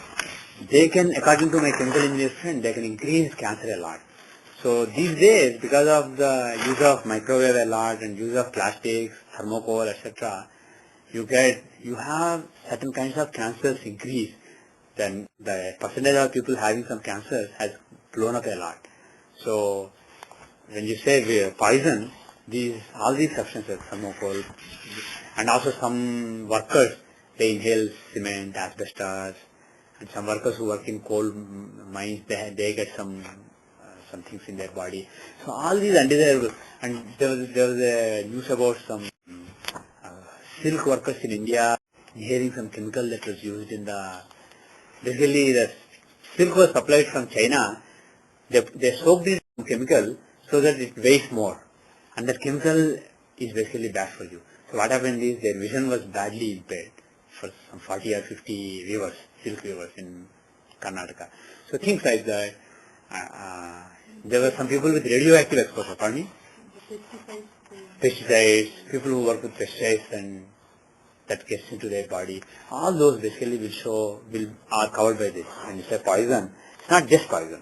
they can, according to my chemical engineer friend, they can increase cancer a lot. So these days, because of the use of microwave a lot and use of plastics, thermocol, etc., you have certain kinds of cancers increase. Then the percentage of people having some cancers has blown up a lot. So when you say poison, all these substances, thermocol, and also some workers, they inhale cement, asbestos, and some workers who work in coal mines, they get some things in their body. So all these undesirable. And there was a news about some silk workers in India inhaling some chemical that was used in basically the silk was supplied from China. They soaked this chemical so that it weighs more, and that chemical is basically bad for you. So what happened is, their vision was badly impaired for some 40 or 50 weavers, silk weavers in Karnataka. So things like that. There were some people with radioactive exposure, pardon me? Pesticides, people who work with pesticides, and that gets into their body. All those basically are covered by this. When you say poison, it's not just poison.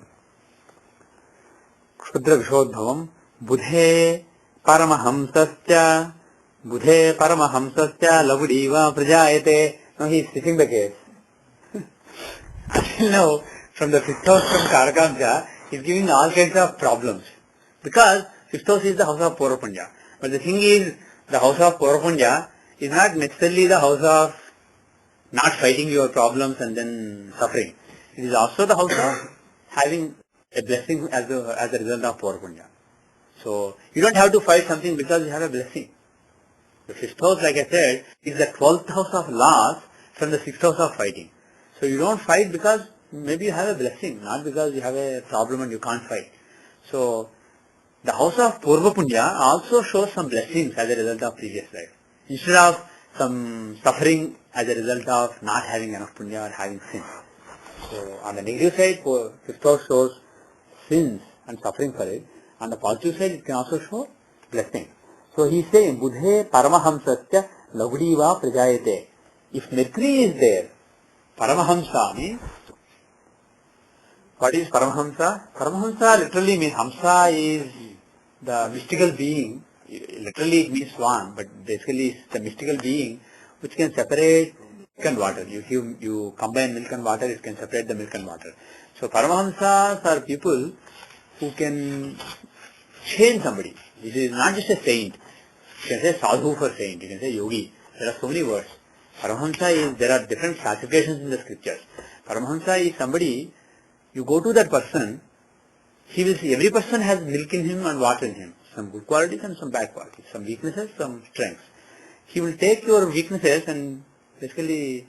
Kshudra Vishodbhavam Budhe Paramahamsasya Lagudiva Prajayate. Now he is fixing the case. Until now, from the fifth house from Karakamsha, he is giving all kinds of problems. Because fifth house is the house of Purvapundya. But the thing is, the house of Purvapundya is not necessarily the house of not fighting your problems and then suffering. It is also the house of having a blessing as a result of Purvapundya. So, you don't have to fight something because you have a blessing. The fifth house, like I said, is the 12th house of loss from the 6th house of fighting. So, you don't fight because maybe you have a blessing, not because you have a problem and you can't fight. So, the house of Purvapundya also shows some blessings as a result of previous life. Instead of some suffering as a result of not having enough punya or having sin. So, on the negative side, fifth house shows sins and suffering for it. On the positive side, it can also show blessing. So, he is saying, Budhe Paramahamsasya Lagudiva Prajayate. If Mercury is there, Paramahamsa means, what is Paramahamsa? Paramahamsa literally means, Hamsa is the mystical being. Literally it means swan, but basically it's the mystical being which can separate milk and water. If you combine milk and water, it can separate the milk and water. So Paramahamsas are people who can change somebody. This is not just a saint. You can say sadhu for saint, you can say yogi. There are so many words. Paramahamsa is, there are different classifications in the scriptures. Paramahamsa is somebody, you go to that person, he will see, every person has milk in him and water in him. Some good qualities and some bad qualities. Some weaknesses, some strengths. He will take your weaknesses and basically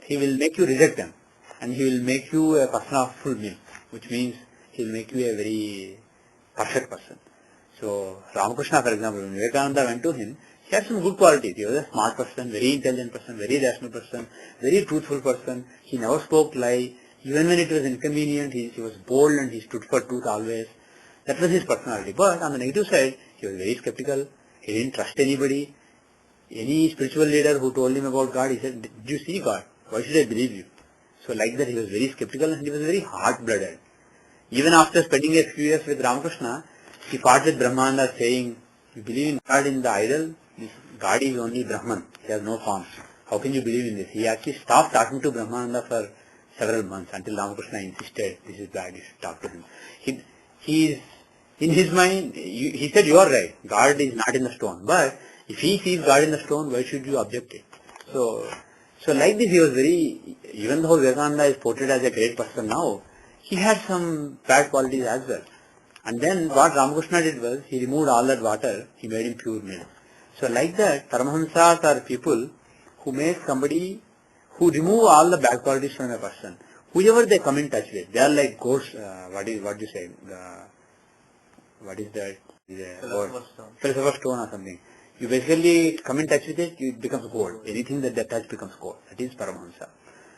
he will make you reject them. And he will make you a person of full milk, which means he will make you a very perfect person. So, Ramakrishna, for example, when Vivekananda went to him, he had some good qualities. He was a smart person, very intelligent person, very rational person, very truthful person. He never spoke lie. Even when it was inconvenient, he was bold and he stood for truth always. That was his personality. But on the negative side, he was very skeptical. He didn't trust anybody. Any spiritual leader who told him about God, he said, did you see God? Why should I believe you? So like that, he was very skeptical and he was very hot-blooded. Even after spending a few years with Ramakrishna, he fought with Brahmananda saying, you believe in God in the idol? God is only Brahman. He has no form. How can you believe in this? He actually stopped talking to Brahmananda for several months until Ramakrishna insisted, this is bad, you should talk to him. He is, in his mind, he said, you are right, God is not in the stone. But if he sees God in the stone, why should you object it? So like this, he was very, even though Vivekananda is portrayed as a great person now, he had some bad qualities as well. And then what Ramakrishna did was, he removed all that water, he made him pure milk. So like that, Paramahamsas are people who make somebody, who remove all the bad qualities from a person. Whoever they come in touch with, they are like ghosts, what do you say, what is that? Philosopher's stone or something. You basically come in touch with it, it becomes gold. Anything that they touch becomes gold. That is Paramahamsa.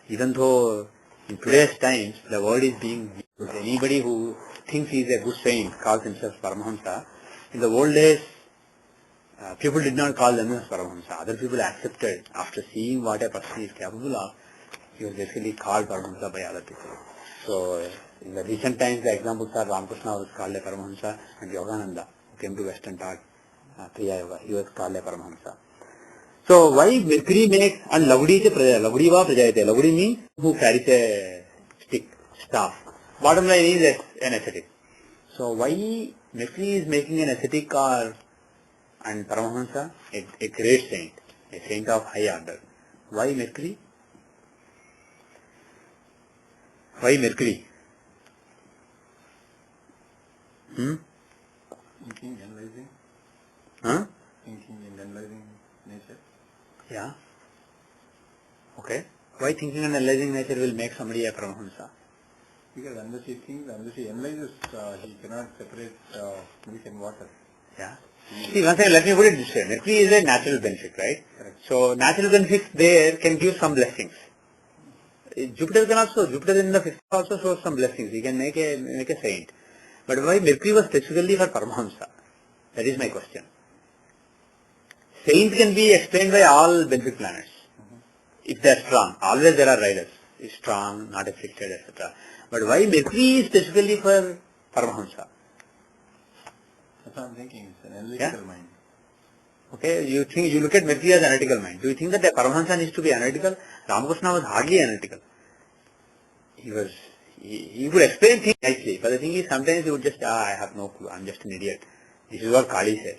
Even though in today's times, the word is being used. Anybody who thinks he is a good saint calls himself Paramahamsa. In the old days, people did not call themselves Paramahamsa. Other people accepted. After seeing what a person is capable of, he was basically called Paramahamsa by other people. So, in the recent times, the examples are Ramakrishna was called a Paramahamsa and Yogananda, who came to West and taught Kriya Yoga, he was called a Paramahamsa. So, why Mercury makes, and Lagudiva Prajayate. Lagudi means who carries a stick, staff. Bottom line is an ascetic. So, why Mercury is making an ascetic and Paramahamsa, a great saint, a saint of high order. Why Mercury? Why Mercury? Thinking, analyzing. Huh? Thinking and analyzing nature. Yeah. Okay. Why thinking and analyzing nature will make somebody a Paramahamsa? Because unless he thinks, unless he analyzes, he cannot separate milk and water. Yeah. See, once again, let me put it this way. Mercury is a natural benefit, right? Correct. So, natural benefits there can give some blessings. Jupiter can also, Jupiter in the fifth also shows some blessings. He can make a saint. But why Mercury was specifically for Paramahamsa? That is my question. saints can be explained by all benefic planets. If they are strong, always there are riders. Is strong, not afflicted, etc. But why Mercury is specifically for Paramahamsa? That's what I'm thinking. It's an analytical mind. Okay, you look at Mercury as analytical mind. Do you think that the Paramahamsa needs to be analytical? Ramakrishna was hardly analytical. He would explain things nicely, but the thing is sometimes he would just, I have no clue, I'm just an idiot. This is what Kali says.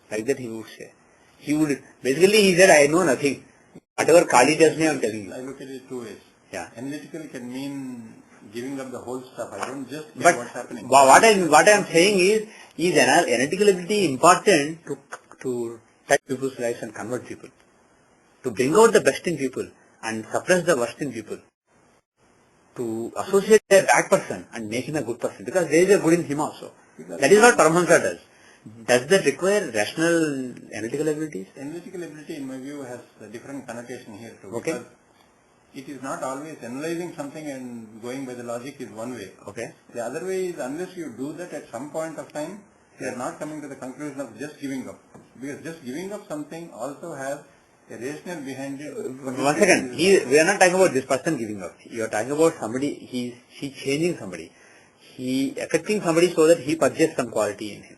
Like that he would say. He said, I know nothing. Whatever Kali tells me, I'm telling you. I look at it two ways. Yeah. Analytical can mean giving up the whole stuff. I don't just get But what's happening. what I am saying is analytical ability important to touch people's lives and convert people, to bring out the best in people and suppress the worst in people, to associate a bad person and make him a good person, because there is a good in him also. That is what Paramahamsa does. Does that require rational analytical abilities? Analytical ability, in my view, has a different connotation here too. Okay. Because it is not always analyzing something and going by the logic is one way. Okay. The other way is, unless you do that at some point of time, you are not coming to the conclusion of just giving up. Because just giving up something also has a rationale behind it. 1 second. We are not talking about this person giving up. You are talking about somebody, he changing somebody. He affecting somebody so that he purchased some quality in him.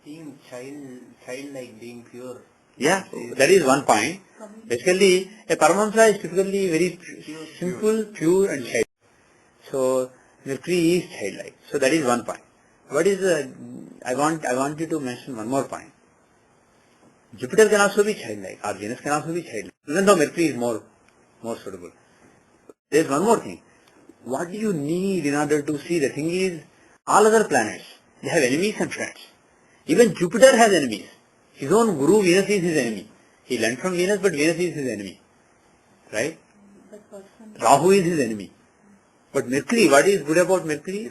Being childlike, being pure. Yeah, that is one point. Basically, a Paramahamsa is typically very simple, pure and child. So, Mercury is childlike. So that is one point. What is I want you to mention one more point. Jupiter can also be childlike, or Venus can also be childlike, even though Mercury is more suitable. There is one more thing. What do you need in order to see? The thing is, all other planets, they have enemies and friends. Even Jupiter has enemies. His own Guru, Venus, is his enemy. He learned from Venus, but Venus is his enemy. Right? Rahu is his enemy. But Mercury, what is good about Mercury?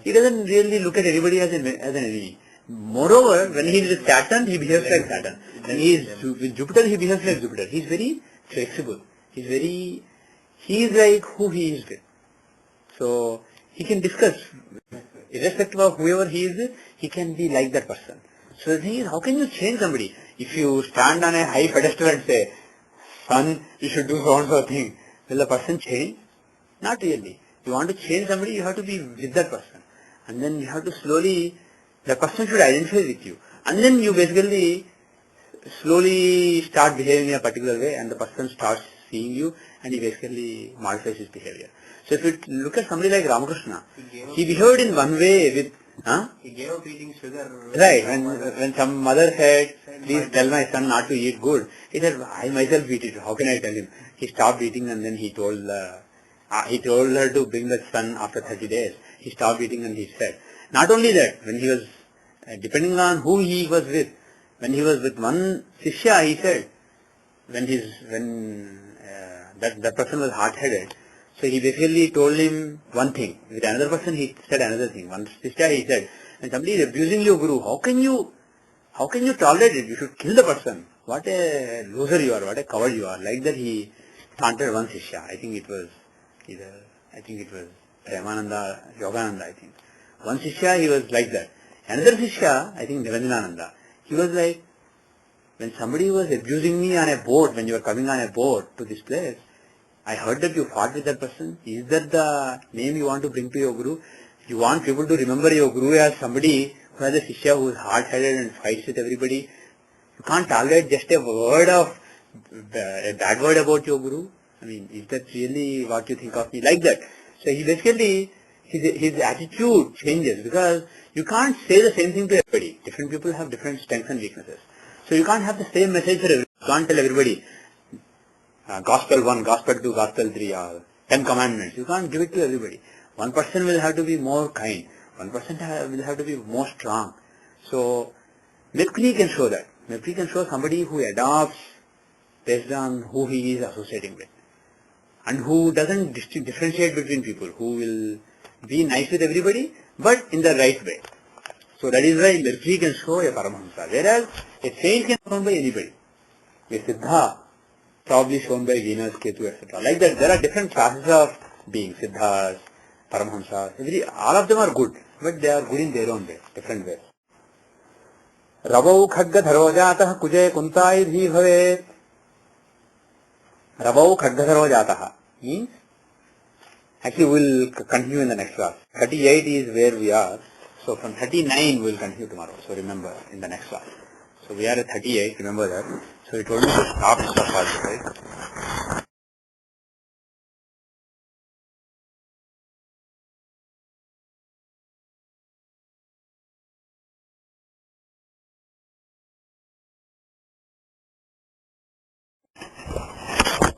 He doesn't really look at anybody as an enemy. Moreover, when he is with Saturn, he behaves like Saturn. When he is with Jupiter, he behaves like Jupiter. He is very flexible. He is like who he is with. So, he can discuss, irrespective of whoever he is with, he can be like that person. So the thing is, how can you change somebody? If you stand on a high pedestal and say, son, you should do so and so thing, will the person change? Not really. You want to change somebody, you have to be with that person. And then you have to slowly, the person should identify with you. And then you basically slowly start behaving in a particular way, and the person starts seeing you, and he basically modifies his behavior. So if you look at somebody like Ramakrishna, he behaved in one way with, He gave up eating sugar. Right, when some mother said, please tell my son not to eat good, he said, I myself eat it, how can I tell him? He stopped eating, and then he told her to bring the son after 30 days. He stopped eating and he said. Not only that, when he was, depending on who he was with, when he was with one Shishya, he said, that person was hard-headed, so he basically told him one thing. With another person, he said another thing. One Shishya, he said, when somebody is abusing your Guru, how can you tolerate it? You should kill the person. What a loser you are, what a coward you are. Like that he taunted one Shishya. I think it was Premananda, Yogananda, I think. One Shishya, he was like that. Another Shishya, I think Niranjanananda, he was like, when somebody was abusing me on a boat, when you were coming on a boat to this place, I heard that you fought with that person. Is that the name you want to bring to your Guru? You want people to remember your Guru as somebody who has a Shishya who is hard-headed and fights with everybody. You can't tolerate just a bad word about your Guru. I mean, is that really what you think of me? Like that. So he basically, his attitude changes, because you can't say the same thing to everybody. Different people have different strengths and weaknesses. So you can't have the same message for everybody. You can't tell everybody, Gospel 1, Gospel 2, Gospel 3, or 10 commandments. You can't give it to everybody. One person will have to be more kind. One person will have to be more strong. So, Mercury can show that. Mercury can show somebody who adopts based on who he is associating with, and who doesn't differentiate between people, who will be nice with everybody, but in the right way. So that is why Mercury can show a Paramahamsa, whereas a saint can be shown by anybody. A Siddha, probably shown by Venus, Ketu, etc. Like that, there are different classes of beings, Siddhas, Paramahamsas. All of them are good, but they are good in their own way, different ways. Rabau Khaggadharo Jataha Kuje Kuntai Dhi Bhavet. Rabau Khaggadharo Jataha means, actually we will continue in the next class. 38 is where we are. So from 39 we will continue tomorrow. So remember in the next class. So we are at 38, remember that. So it told me to stop stuff also, right?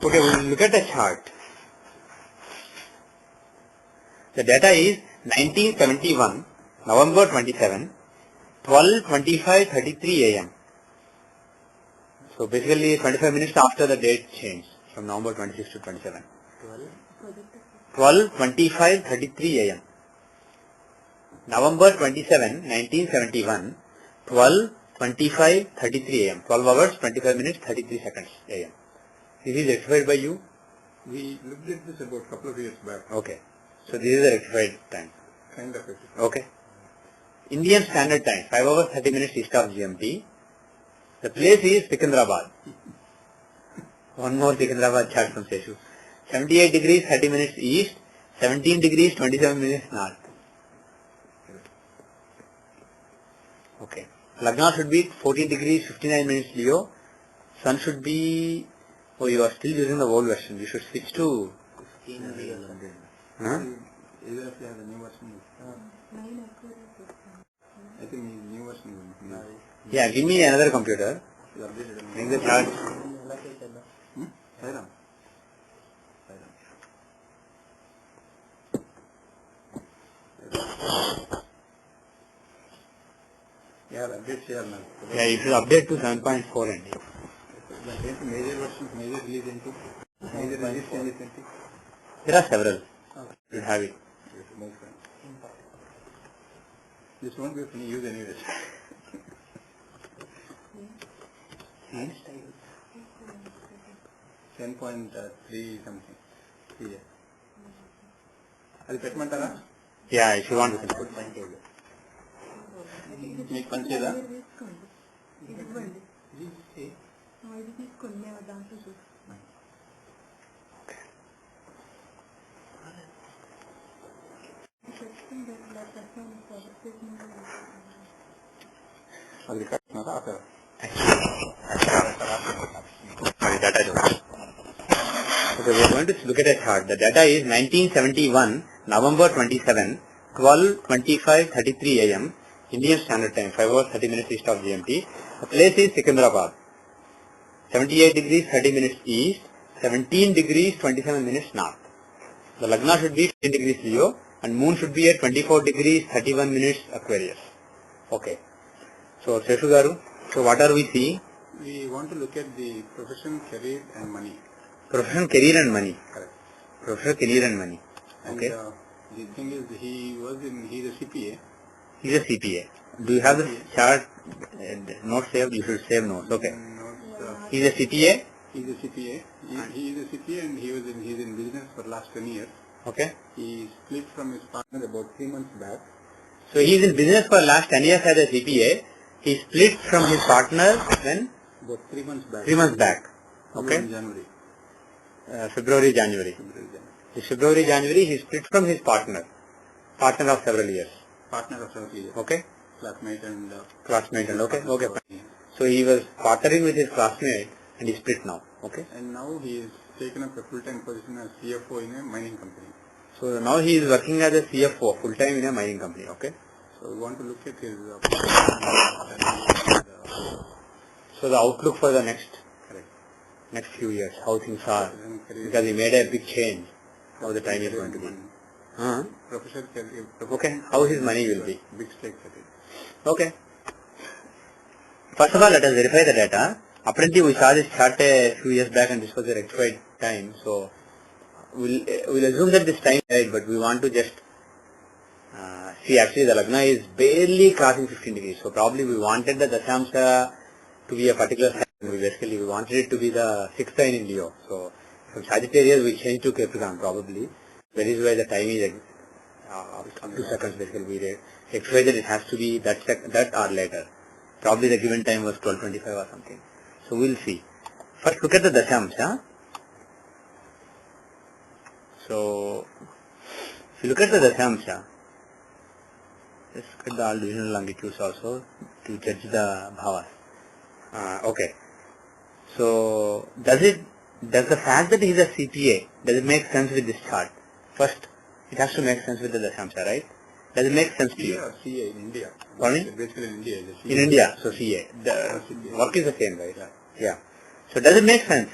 Okay, we will look at the chart. The data is 1971, November 27, 12:25:33 a.m. So basically 25 minutes after the date changed from November 26 to 27. 12:25:33 a.m. November 27, 1971, 12:25:33 a.m. 12 hours, 25 minutes, 33 seconds a.m. This is rectified by you? We looked at this about a couple of years back. Okay. So this is the rectified time. Kind of it. Okay. Indian Standard Time, 5 hours 30 minutes east of GMT. The place is Sikandrabad. One more Sikandrabad chart from Seshu. 78 degrees 30 minutes east, 17 degrees 27 minutes north. Okay. Lagna should be 14 degrees 59 minutes Leo. Sun should be... Oh, you are still using the old version. You should switch to... 15 Leo. Huh? Either of you have the new version? I think the new version will be. Yeah, give me another computer. You updated them. Bring the chart. Sairam. Yeah, update here now. Yeah, you should update to 7.4 and Major versions, major release into. Major release changes into. there are several. You should have it. This won't be of any use anyways. 10.3 something. Yeah. అది పెట్టమంటారా? Yeah, if you want to put మీకు పనిచేదా? ఇది తీసుకోండి మేము దాంట్లో చూస్తాం. అది కట్టినారా? ఆపారా? Sorry, data don't. Okay, we are going to look at a chart. The data is 1971, November 27, 12:25:33 a.m. Indian Standard Time, 5 hours 30 minutes east of GMT. The place is Sikandrabad. 78 degrees 30 minutes east, 17 degrees 27 minutes north. The Lagna should be 15 degrees Leo and Moon should be at 24 degrees 31 minutes Aquarius. Okay. So, Seshu Garu, so what are we seeing? We want to look at the profession, career and money. Profession, career and money. Correct. Profession, career and money. And Okay. the thing is, he's a CPA. He's a CPA. Do you have the chart not saved? You should save notes. Okay. He's a CPA. He's a CPA. He is a CPA and he's in business for the last 10 years. Okay. He split from his partner about 3 months back. So he's in business for last 10 years as a CPA. He split from his partner when? About 3 months back. 3 months back. Okay. In January. February, January. This February, January, he split from his partner. Partner of several years. Partner of several years. Okay. Classmate and... Classmate and okay. Okay. Fine. So he was partnering with his classmate and he split now. Okay. And now he has taken up a full-time position as CFO in a mining company. So now he is working as a CFO full-time in a mining company. Okay. So we want to look at his... So the outlook for the next few years, how things are, because he made a big change, how the time is going to be. Professor career. Okay, how his money will be. Big stakes at it. Okay. First of all, let us verify the data. Apparently, we saw this chart a few years back and this was a rectified time. So, we'll assume that this time is right, but we want to just see actually the Lagna is barely crossing 15 degrees. So, probably we wanted the Dashamsa to be a particular sign. Basically, we wanted it to be the 6th sign in Leo. So, from Sagittarius, we changed to Capricorn probably. That is why the time is up to seconds basically. We rectified that it has to be that or later. Probably the given time was 12:25 or something. So we'll see. First look at the Dashamsha. So if you look at the Dashamsha, let's look at the all divisional longitudes also to judge the bhavas. Okay. So does the fact that he is a CPA, does it make sense with this chart? First, it has to make sense with the Dashamsha, right? Does it make sense to you? CA or CA in India. Pardon me? Basically in India. In India, so CA. The CPA. work is the same, right? Yeah. So does it make sense?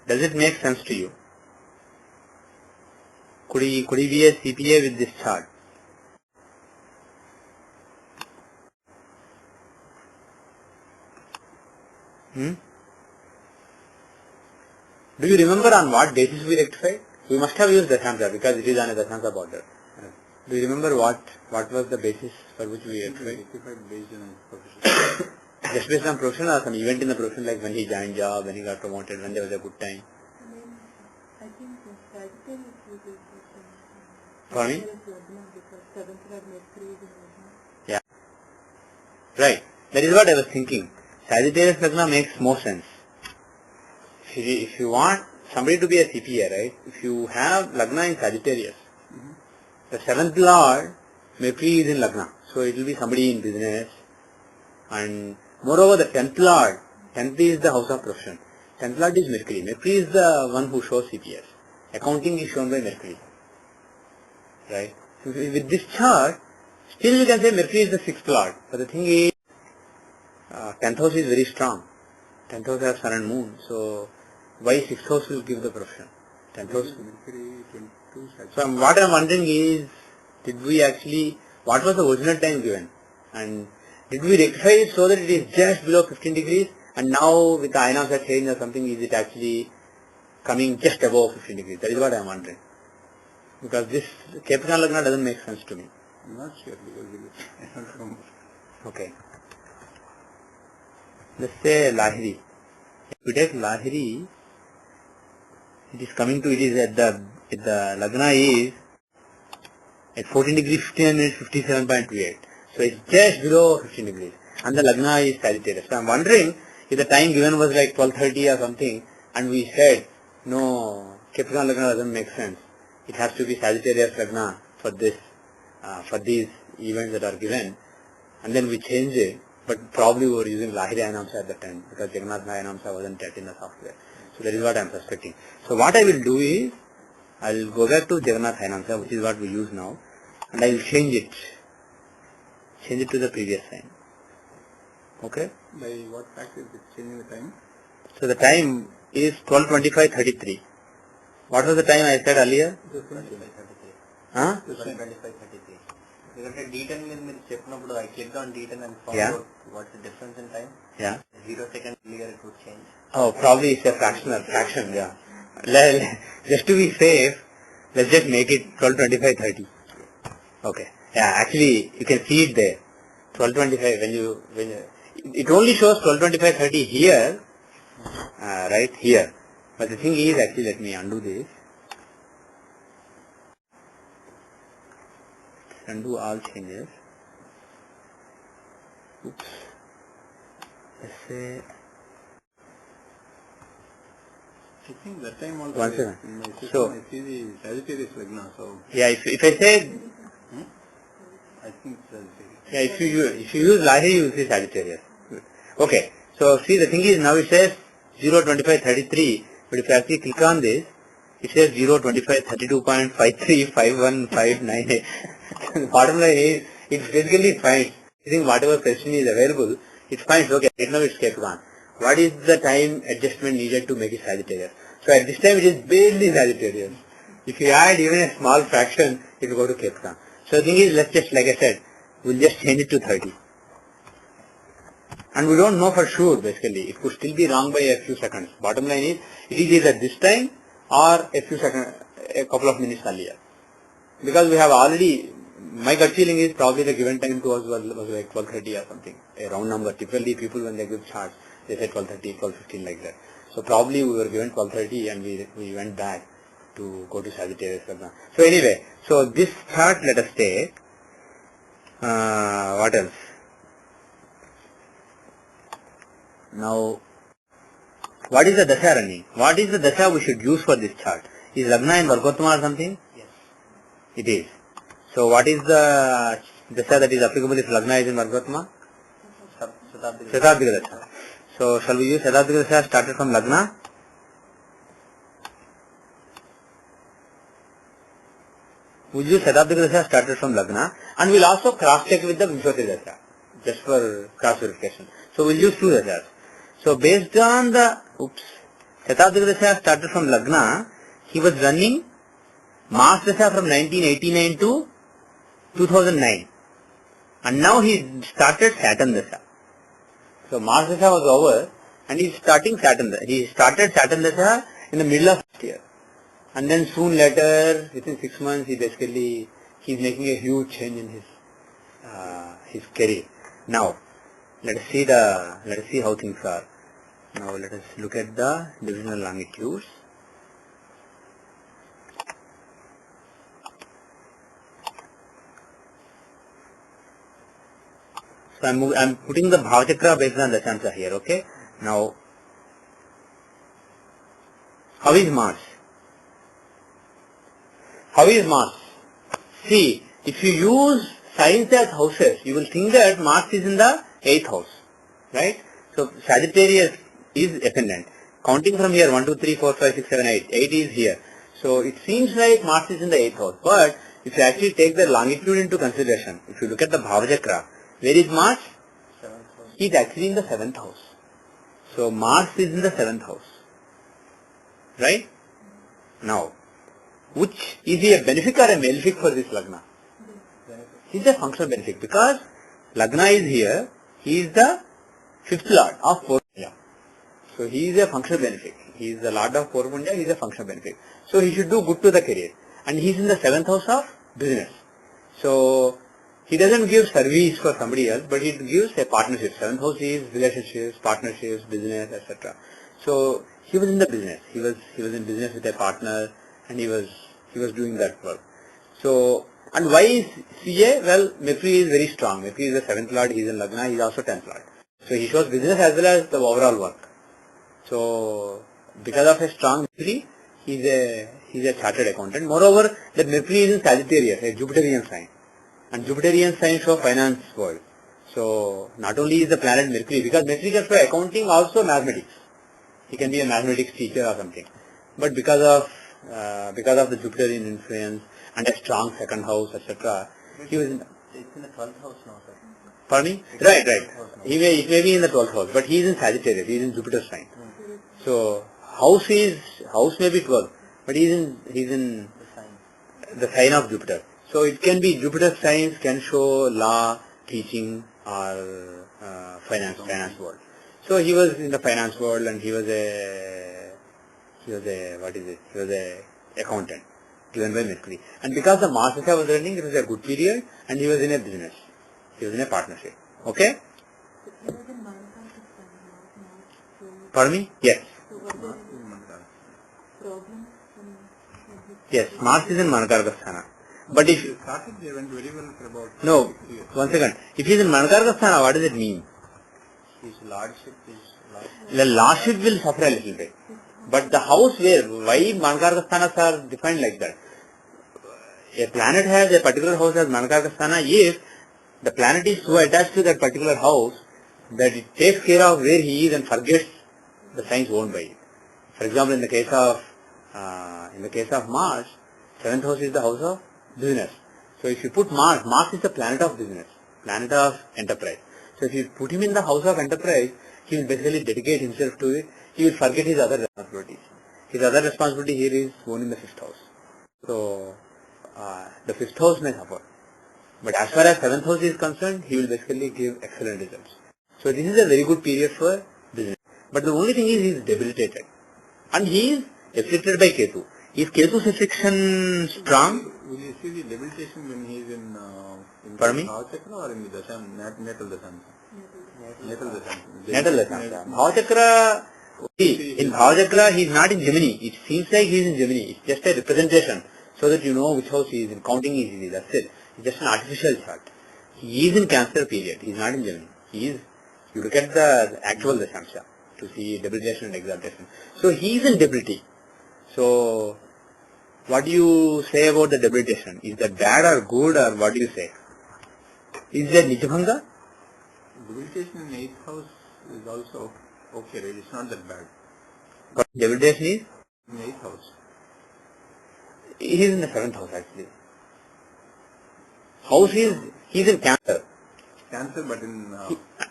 Does it make sense to you? Could he be a CPA with this chart? Do you remember on what basis we rectified? We must have used Dashamsha because it is on a Dashamsha border. Do you remember what was the basis for which we rectified? Based on profession. Just based on profession or some event in the profession, like when he joined job, when he got promoted, when there was a good time? I think Sagittarius will be For me? because 7th Lord Mercury is in Lagna. Yeah. Right. That is what I was thinking. Sagittarius Lagna makes more sense. If you want somebody to be a CPA, right? If you have Lagna in Sagittarius, the 7th Lord Mercury is in Lagna. So it will be somebody in business. And moreover, the 10th Lord, 10th is the house of profession. 10th Lord is Mercury. Mercury is the one who shows CPS. Accounting is shown by Mercury. Right? So with this chart, still we can say Mercury is the 6th Lord. But the thing is, 10th house is very strong. 10th house has sun and moon. So why 6th house will give the profession? 10th house. Mercury 22. So what I am wondering is, did we actually, what was the original time given? And did we rectify it so that it is just below 15 degrees? And now with the Ayanamsa change or something, is it actually coming just above 15 degrees? That is what I am wondering. Because this Capricorn Lagna doesn't make sense to me. I'm not sure because I don't remember. Okay. Let's say Lahiri. If we take Lahiri, it is coming to, it is at the Lagna is at 14 degrees 15 minutes 57.28. So it's just below 15 degrees. And the Lagna is Sagittarius. So I'm wondering if the time given was like 12:30 or something, and we said, no, Capricorn Lagna doesn't make sense. It has to be Sagittarius Lagna for this, for these events that are given. And then we changed it. But probably we were using Lahiri Ayanamsa at the time because Jagannatha Ayanamsa wasn't yet in the software. So that is what I am suspecting. So what I will do is, I will go back to Jagannatha Ayanamsa, which is what we use now, and I will change it. Change it to the previous sign. Okay? By what factor is it changing the time? So the time is 12:25:33. What was the time I said earlier? 25:33. Huh? 25:33. ఎందుకంటే D10 మీద మీరు చెప్పినప్పుడు I clicked on D10 and found Yeah. out what's the difference in time. Yeah. 0 second earlier it would change. Oh, probably it's a fraction, yeah. Just to be safe, let's just make it 12:25:30. Okay. Yeah, actually you can see it there. 12:25 when you it only shows 12:25:30 here, right here. But the thing is, actually, let me undo this. Undo all changes. Oops. Let's say. I think that time also One second. in my system So- I see the Sagittarius Lagna, so Yeah, if I say, I think it's Sagittarius. yeah, if you use Lahiri, you will see Sagittarius. Okay. So see, the thing is, now it says 0:25:33, but if you actually click on this, it says 0:25:32.535159. The bottom line is, it basically finds, I think whatever question is available, it finds, okay, right now it's Capricorn. What is the time adjustment needed to make it Sagittarius? So at this time it is barely Sagittarius. If you add even a small fraction, it will go to Capricorn. So the thing is, let's just, like I said, we'll just change it to 30. And we don't know for sure, basically. It could still be wrong by a few seconds. Bottom line is, it is either this time or a few seconds, a couple of minutes earlier. Because we have already, my gut feeling is probably the given time to us was like 12:30 or something, a round number. Typically people when they give charts, they say 12:30, 12:15 like that. So probably we were given 12:30 and we went back to go to Sagittarius. So anyway, so this chart let us take. What else? Now, what is the dasha running? What is the dasha we should use for this chart? Is Lagna in Vargottama or something? Yes. It is. So what is the dasha that is applicable if Lagna is in Vargottama? Shatabdika dasha. So shall we use Shatabdika dasha started from Lagna? We'll use Shatabdika dasha started from Lagna, and we'll also cross check with the Vimshoti dasha just for cross verification. So we'll use two dashas. So based on the Shatabdika dasha started from Lagna, he was running Mars dasha from 1989 to 2009, and now he started Saturn dasha. So Mars dasha was over, and he's starting Saturn. He started Saturn dasha in the middle of last year, and then soon later, within 6 months, he's making a huge change in his career. Now, let us see how things are. Now let us look at the divisional longitudes. So I'm putting the Bhavachakra based on Dashansha here, okay? Now, how is Mars? How is Mars? See, if you use signs as houses, you will think that Mars is in the 8th house, right? So Sagittarius is ascendant. Counting from here, 1, 2, 3, 4, 5, 6, 7, 8. 8 is here. So it seems like Mars is in the 8th house. But if you actually take the longitude into consideration, if you look at the Bhavachakra, where is Mars? 7th house. He is actually in the 7th house. So Mars is in the 7th house. Right? Now, which is he a benefic or a malefic for this Lagna? He is a functional benefic because Lagna is here. He is the 5th lord of Purvanya. So he is a functional benefic. He is the lord of Purvanya. He is a functional benefic. So he should do good to the career. And he is in the 7th house of business. So he doesn't give service for somebody else, but he gives a partnership. 7th house is relationships, partnerships, business, etc. So he was in the business. He was in business with a partner, and he was doing that work. So, and why is CA? Well, Mercury is very strong. Mercury is the 7th lord. He is in Lagna. He is also 10th lord. So he shows business as well as the overall work. So because of a strong Mercury, he is a chartered accountant. Moreover, that Mercury is in Sagittarius, a Jupiterian sign. And Jupiterian signs show finance world. So not only is the planet Mercury, because Mercury can show accounting, also mathematics. He can be a mathematics teacher or something. But because of the Jupiterian influence and a strong second house, etc., he was in. It's in the 12th house now, sir. Pardon me? Right. It may be in the 12th house, but he is in Sagittarius. He is in Jupiter's sign. So house may be 12, but he is in the sign of Jupiter. So it can be Jupiter's signs can show law, teaching, or finance world. So he was in the finance world, and he was a accountant given by Mercury. And because the Mars Dasha was running, it was a good period, and he was in a business. He was in a partnership. Okay? So he was in Manakar, not. Pardon me? Yes. So were there problems in his Yes, Mars is in Manakargasthana. But if started, they went very well for about no, 6 years. 1 second. If he is in Manakargasthana, what does it mean? His lordship is The lordship will suffer a little bit. But the house why Manakargasthana are defined like that? A planet has a particular house as Manakargasthana if the planet is so attached to that particular house that it takes care of where he is and forgets the signs owned by it. For example, in the case of Mars, 7th house is the house of business. So if you put Mars is the planet of business, planet of enterprise. So if you put him in the house of enterprise, he will basically dedicate himself to it. He will forget his other responsibilities. His other responsibility here is owned in the 5th house. So the 5th house may suffer. But as far as 7th house is concerned, he will basically give excellent results. So this is a very good period for business. But the only thing is he is debilitated. And he is afflicted by Ketu. Is Ketu's affliction strong? Will you see the debilitation when he is in Pardon me? Bhavachakra or in the natal Dashansha? Natal Dashansha. Natal Dashansha. Bhavachakra, in Bhavachakra he is not in Gemini. It seems like he is in Gemini. It's just a representation so that you know which house he is in. Counting is easy. That's it. It's just an artificial chart. He is in Cancer period. He is not in Gemini. He is. You look at the actual Dashamsha to see debilitation and exaltation. So he is in debility. So what do you say about the debilitation? Is that bad or good, or what do you say? Is there Nijabhanga? Debilitation in 8th house is also okay, right? It's not that bad. But debilitation is? In 8th house. He is in the 7th house actually. House is, he is in Cancer. Cancer, but in...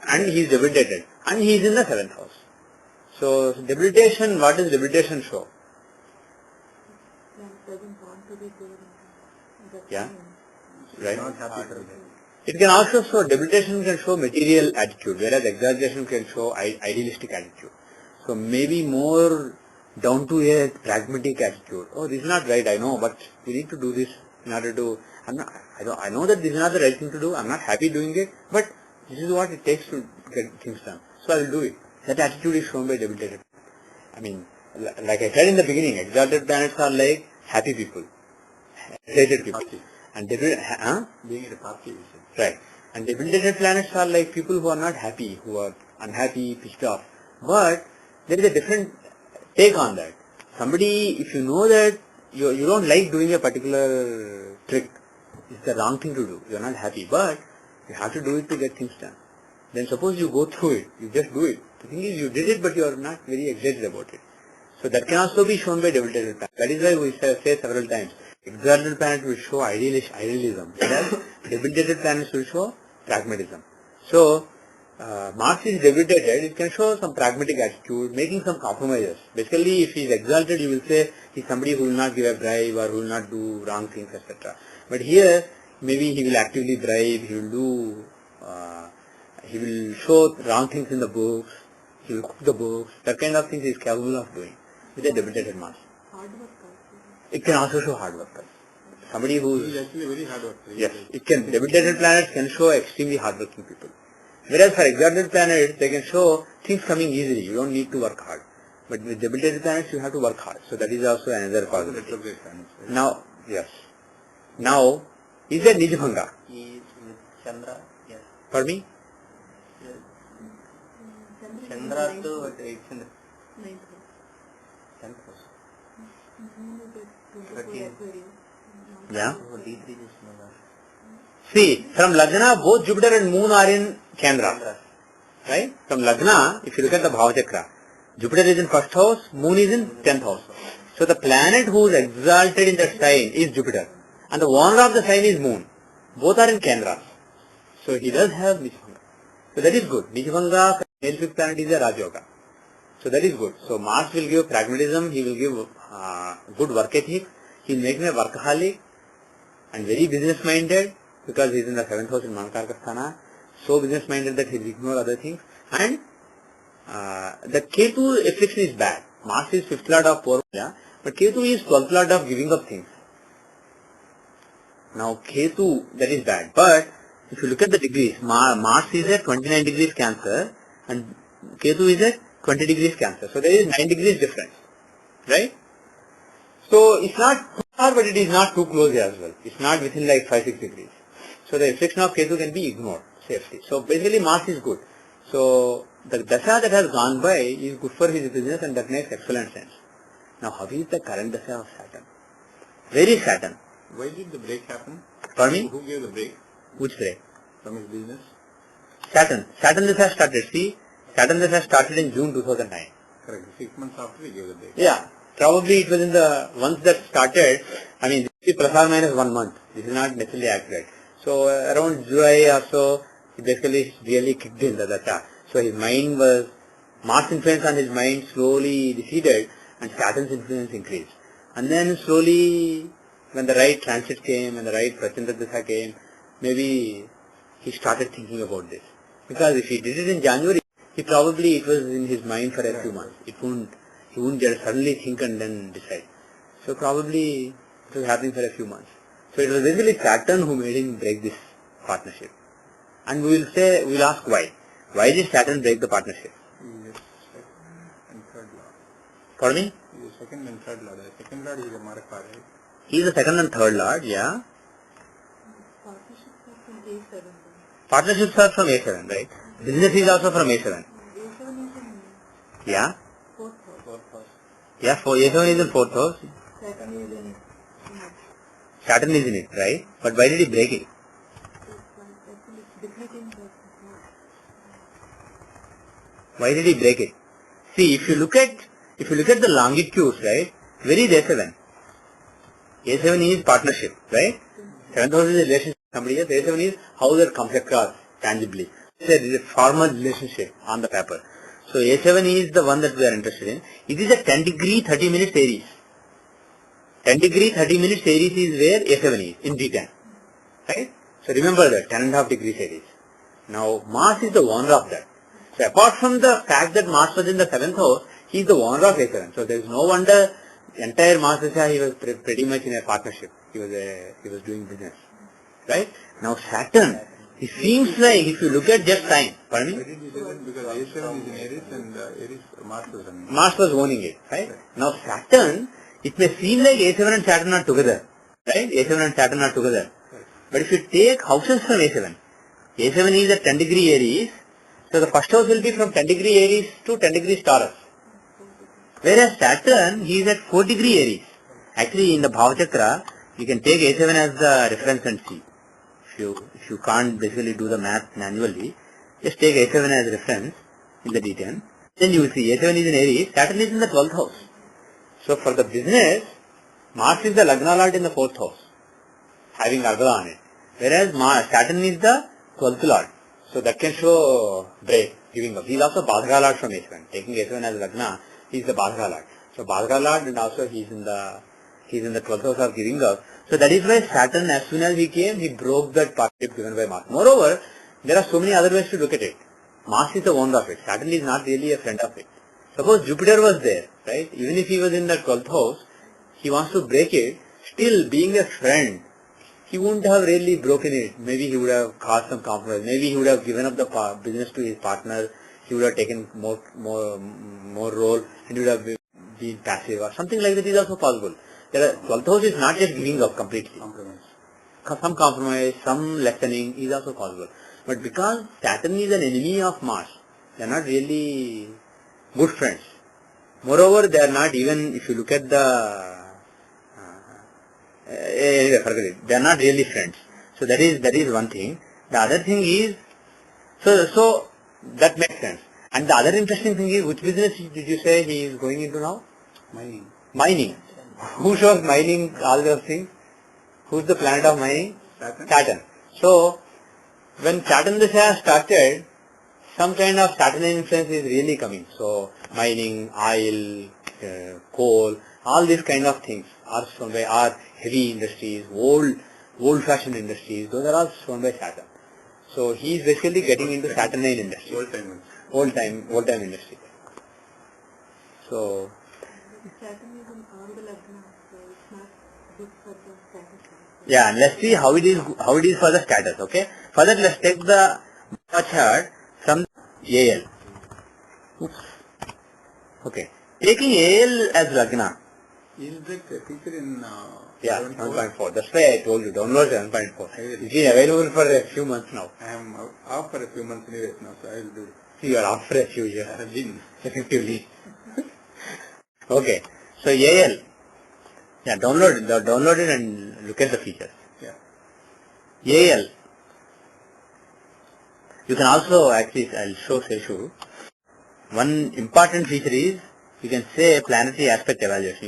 And he is debilitated. And he is in the 7th house. So debilitation, what does debilitation show? Doesn't want to be there. Yeah. Right. not happy for that. It can also show, debilitation can show material attitude, whereas exaltation can show idealistic attitude. So maybe more down to earth, pragmatic attitude. Oh, this is not right, I know, but we need to do this in order to, I know that this is not the right thing to do, I'm not happy doing it, but this is what it takes to get things done. So I will do it. That attitude is shown by debilitated. I mean, like I said in the beginning, exalted planets are like happy people, excited people. And Being at a party, you said. right. And debilitated planets are like people who are not happy, who are unhappy, pissed off. But there is a different take on that. Somebody, if you know that you don't like doing a particular trick, it's the wrong thing to do. You are not happy, but you have to do it to get things done. Then suppose you go through it, you just do it. The thing is, you did it, but you are not very excited about it. So that can also be shown by debilitated planets. That is why we say several times, exalted planet will show idealism, whereas debilitated planets will show pragmatism. So, Mars is debilitated, it can show some pragmatic attitude, making some compromises. Basically, if he is exalted, you will say he is somebody who will not give a bribe or who will not do wrong things, etc. But here, maybe he will actively bribe, he will show wrong things in the books, he will cook the books, that kind of things he is capable of doing with a debilitated Mars. Hard work also. It can also show hard work. Somebody who He is actually very hard worker. yes, it can. Debilitated planets can show extremely hardworking people. Whereas for exalted planets, they can show things coming easily. You don't need to work hard. But with debilitated planets, you have to work hard. So that is also another possibility. Retrograde planets, right? Now, yes. Now, is there Nijabhanga? He is with Chandra, yes. For me? Chandra too, but it's in the 9th house. 10th house. Moon is at 24 13. Aquarius. Yeah. So D3 is Mona. See, from Lagna, both Jupiter and Moon are in Chandra. Right? From Lagna, if you look at the Bhava Chakra, Jupiter is in 1st house, Moon is in 10th house. So the planet who is exalted in that sign is Jupiter. And the owner of the sign is Moon. Both are in Chandra. So he does have Nijabhanga. So that is good. Nijabhanga, male fixed planet is a Raj Yoga. So that is good. So Mars will give pragmatism, he will give good work ethic, he will make me a workaholic and very business minded because he is in the 7th house in Manakaraka Sthana. So business minded that he will ignore other things. And the Ketu affliction is bad. Mars is 5th lord of Purva, but Ketu is 12th lord of giving up things. Now Ketu, that is bad. But if you look at the degrees, Mars is at 29 degrees Cancer and Ketu is at 20 degrees Cancer. So there is 9 degrees difference. Right? So it's not too far, but it is not too close as well. It's not within like 5-6 degrees. So the affliction of Ketu can be ignored safely. So basically Mars is good. So the dasha that has gone by is good for his business and that makes excellent sense. Now how is the current dasha of Saturn? Where is Saturn? Why did the break happen? For me? Who gave the break Which break? from his business? Saturn. Saturn dasha started. See, Saturn dasha started in June 2009. Correct. 6 months after he gave the break. Yeah. Probably it was in the, once that started, I mean, this is plus or minus 1 month. This is not necessarily accurate. So around July or so, he basically really kicked in the dasha. So his mind was, Mars influence on his mind slowly receded and Saturn's influence increased. And then slowly, when the right transit came and the right Prachanda dasha came, maybe he started thinking about this. Because if he did it in January, it was in his mind for a few months. He wouldn't just suddenly think and then decide. So probably it was happening for a few months. So it was basically Saturn who made him break this partnership. And we will ask why. Why did Saturn break the partnership? He is second and third lord. Pardon me? He is second and third lord. The second lord is a Maraka, right? He is the second and third lord, yeah. Partnerships are from A7. Partnerships are from A7, right? Business is also from A7. A7 is in Yeah? fourth house. Yeah, for A7 is in 4th house. Saturn is in Saturn is in it, right? But why did he break it? actually it's depleting the Why did he break it? See, if you look at the longitudes, right? Where is A7? A7 is partnership, right? 7th house is a relationship with somebody else. A7 is how that comes across tangibly. It's a formal relationship on the paper. So A7 is the one that we are interested in. It is a 10 degree 30 minutes Aries. 10 degree 30 minutes Aries is where A7 is in D10. Right? So remember that 10.5 degrees Aries. Now Mars is the owner of that. So apart from the fact that Mars was in the 7th house, he is the owner of A7. So there is no wonder entire Mars Dasha he was pretty much in a partnership. He was doing business. Right? Now Saturn, it seems like if you look at just time, pardon me? Why did you say that? Because A7 is in Aries and Aries, Mars is in Mars was owning it, right? Now Saturn, it may seem like A7 and Saturn are together, right? A7 and Saturn are together. But if you take houses from A7, A7 is at 10 degree Aries, so the first house will be from 10 degree Aries to 10 degree Taurus. Whereas Saturn, he is at 4 degree Aries. Actually, in the Bhavachakra, you can take A7 as the reference and see. If you can't basically do the math manually, just take A7 as reference in the D10. Then you will see A7 is in Aries, Saturn is in the 12th house. So for the business, Mars is the Lagna Lord in the 4th house, having Argala on it. Whereas Saturn is the 12th Lord. So that can show break, giving up. He is also Badhara Lord from A7. Taking A7 as Lagna, he is the Badhara Lord. So Badhara Lord, and also he is in the 12th house of giving up. So that is why Saturn, as soon as he came, he broke that partnership given by Mars. Moreover, there are so many other ways to look at it. Mars is the owner of it. Saturn is not really a friend of it. Suppose Jupiter was there, right? Even if he was in the 12th house, he wants to break it. Still, being a friend, he wouldn't have really broken it. Maybe he would have caused some compromise. Maybe he would have given up the business to his partner. He would have taken more role, and he would have been passive or something like that is also possible. 12th house is not just giving up completely. Some compromise, some lessening is also possible. But because Saturn is an enemy of Mars, they are not really good friends. Moreover, they are not even, if you look at the, forget it, they are not really friends. So that is one thing. The other thing is, so that makes sense. And the other interesting thing is, which business did you say he is going into now? Mining. Who shows mining, all those things? Who's the planet of mining? Saturn. So, when Saturn Dasha started, some kind of Saturnian influence is really coming. So, mining, oil, coal, all these kind of things are shown by heavy industries, old-fashioned industries. Those are all shown by Saturn. So, he is basically getting into Saturnian industry. Old time industry. So, Saturn is in all the Lagna, so it's not good for the status. yeah, and let's see how it is for the status, okay? For that, let's take the chart from AL. Oops. Okay. Taking AL as Lagna. Is that feature in 7.4. That's why I told you, download 7.4. It is available for a few months now. I am off for a few months anyways now, so I will do it. You are off for a few years. I have been. Effectively. Okay. So AL. Yeah, download it and look at the features. Yeah. AL. You can also, actually, I'll show you. One important feature is, you can say planetary aspect evaluation.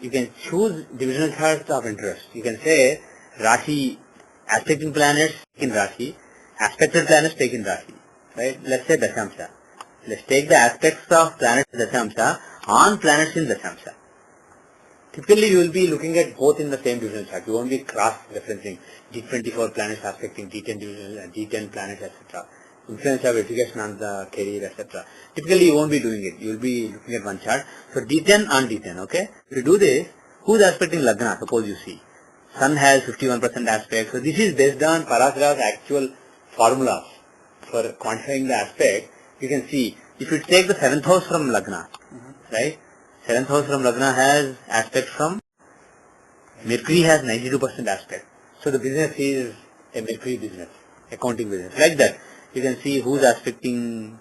You can choose divisional charts of interest. You can say Rashi, aspecting planets in Rashi, aspected planets take in Rashi. Right? Let's say Dashamsha. Let's take the aspects of planets in Dashamsha on planets in Dashamsha. Typically, you will be looking at both in the same divisional chart. You won't be cross-referencing D24 planets aspecting D10 divisional, D10 planets, etc. Influence of education on the career, etc. Typically, you won't be doing it. You will be looking at one chart. So, D10 on D10, okay? If you do this, who's aspecting Lagna? Suppose you see. Sun has 51% aspect. So, this is based on Parasara's actual formulas for quantifying the aspect. You can see, if you take the 7th house from Lagna, right? 7th house from Lagna has aspect from Mercury has 92% aspect. So the business is a Mercury business, accounting business. Like that, you can see who's aspecting,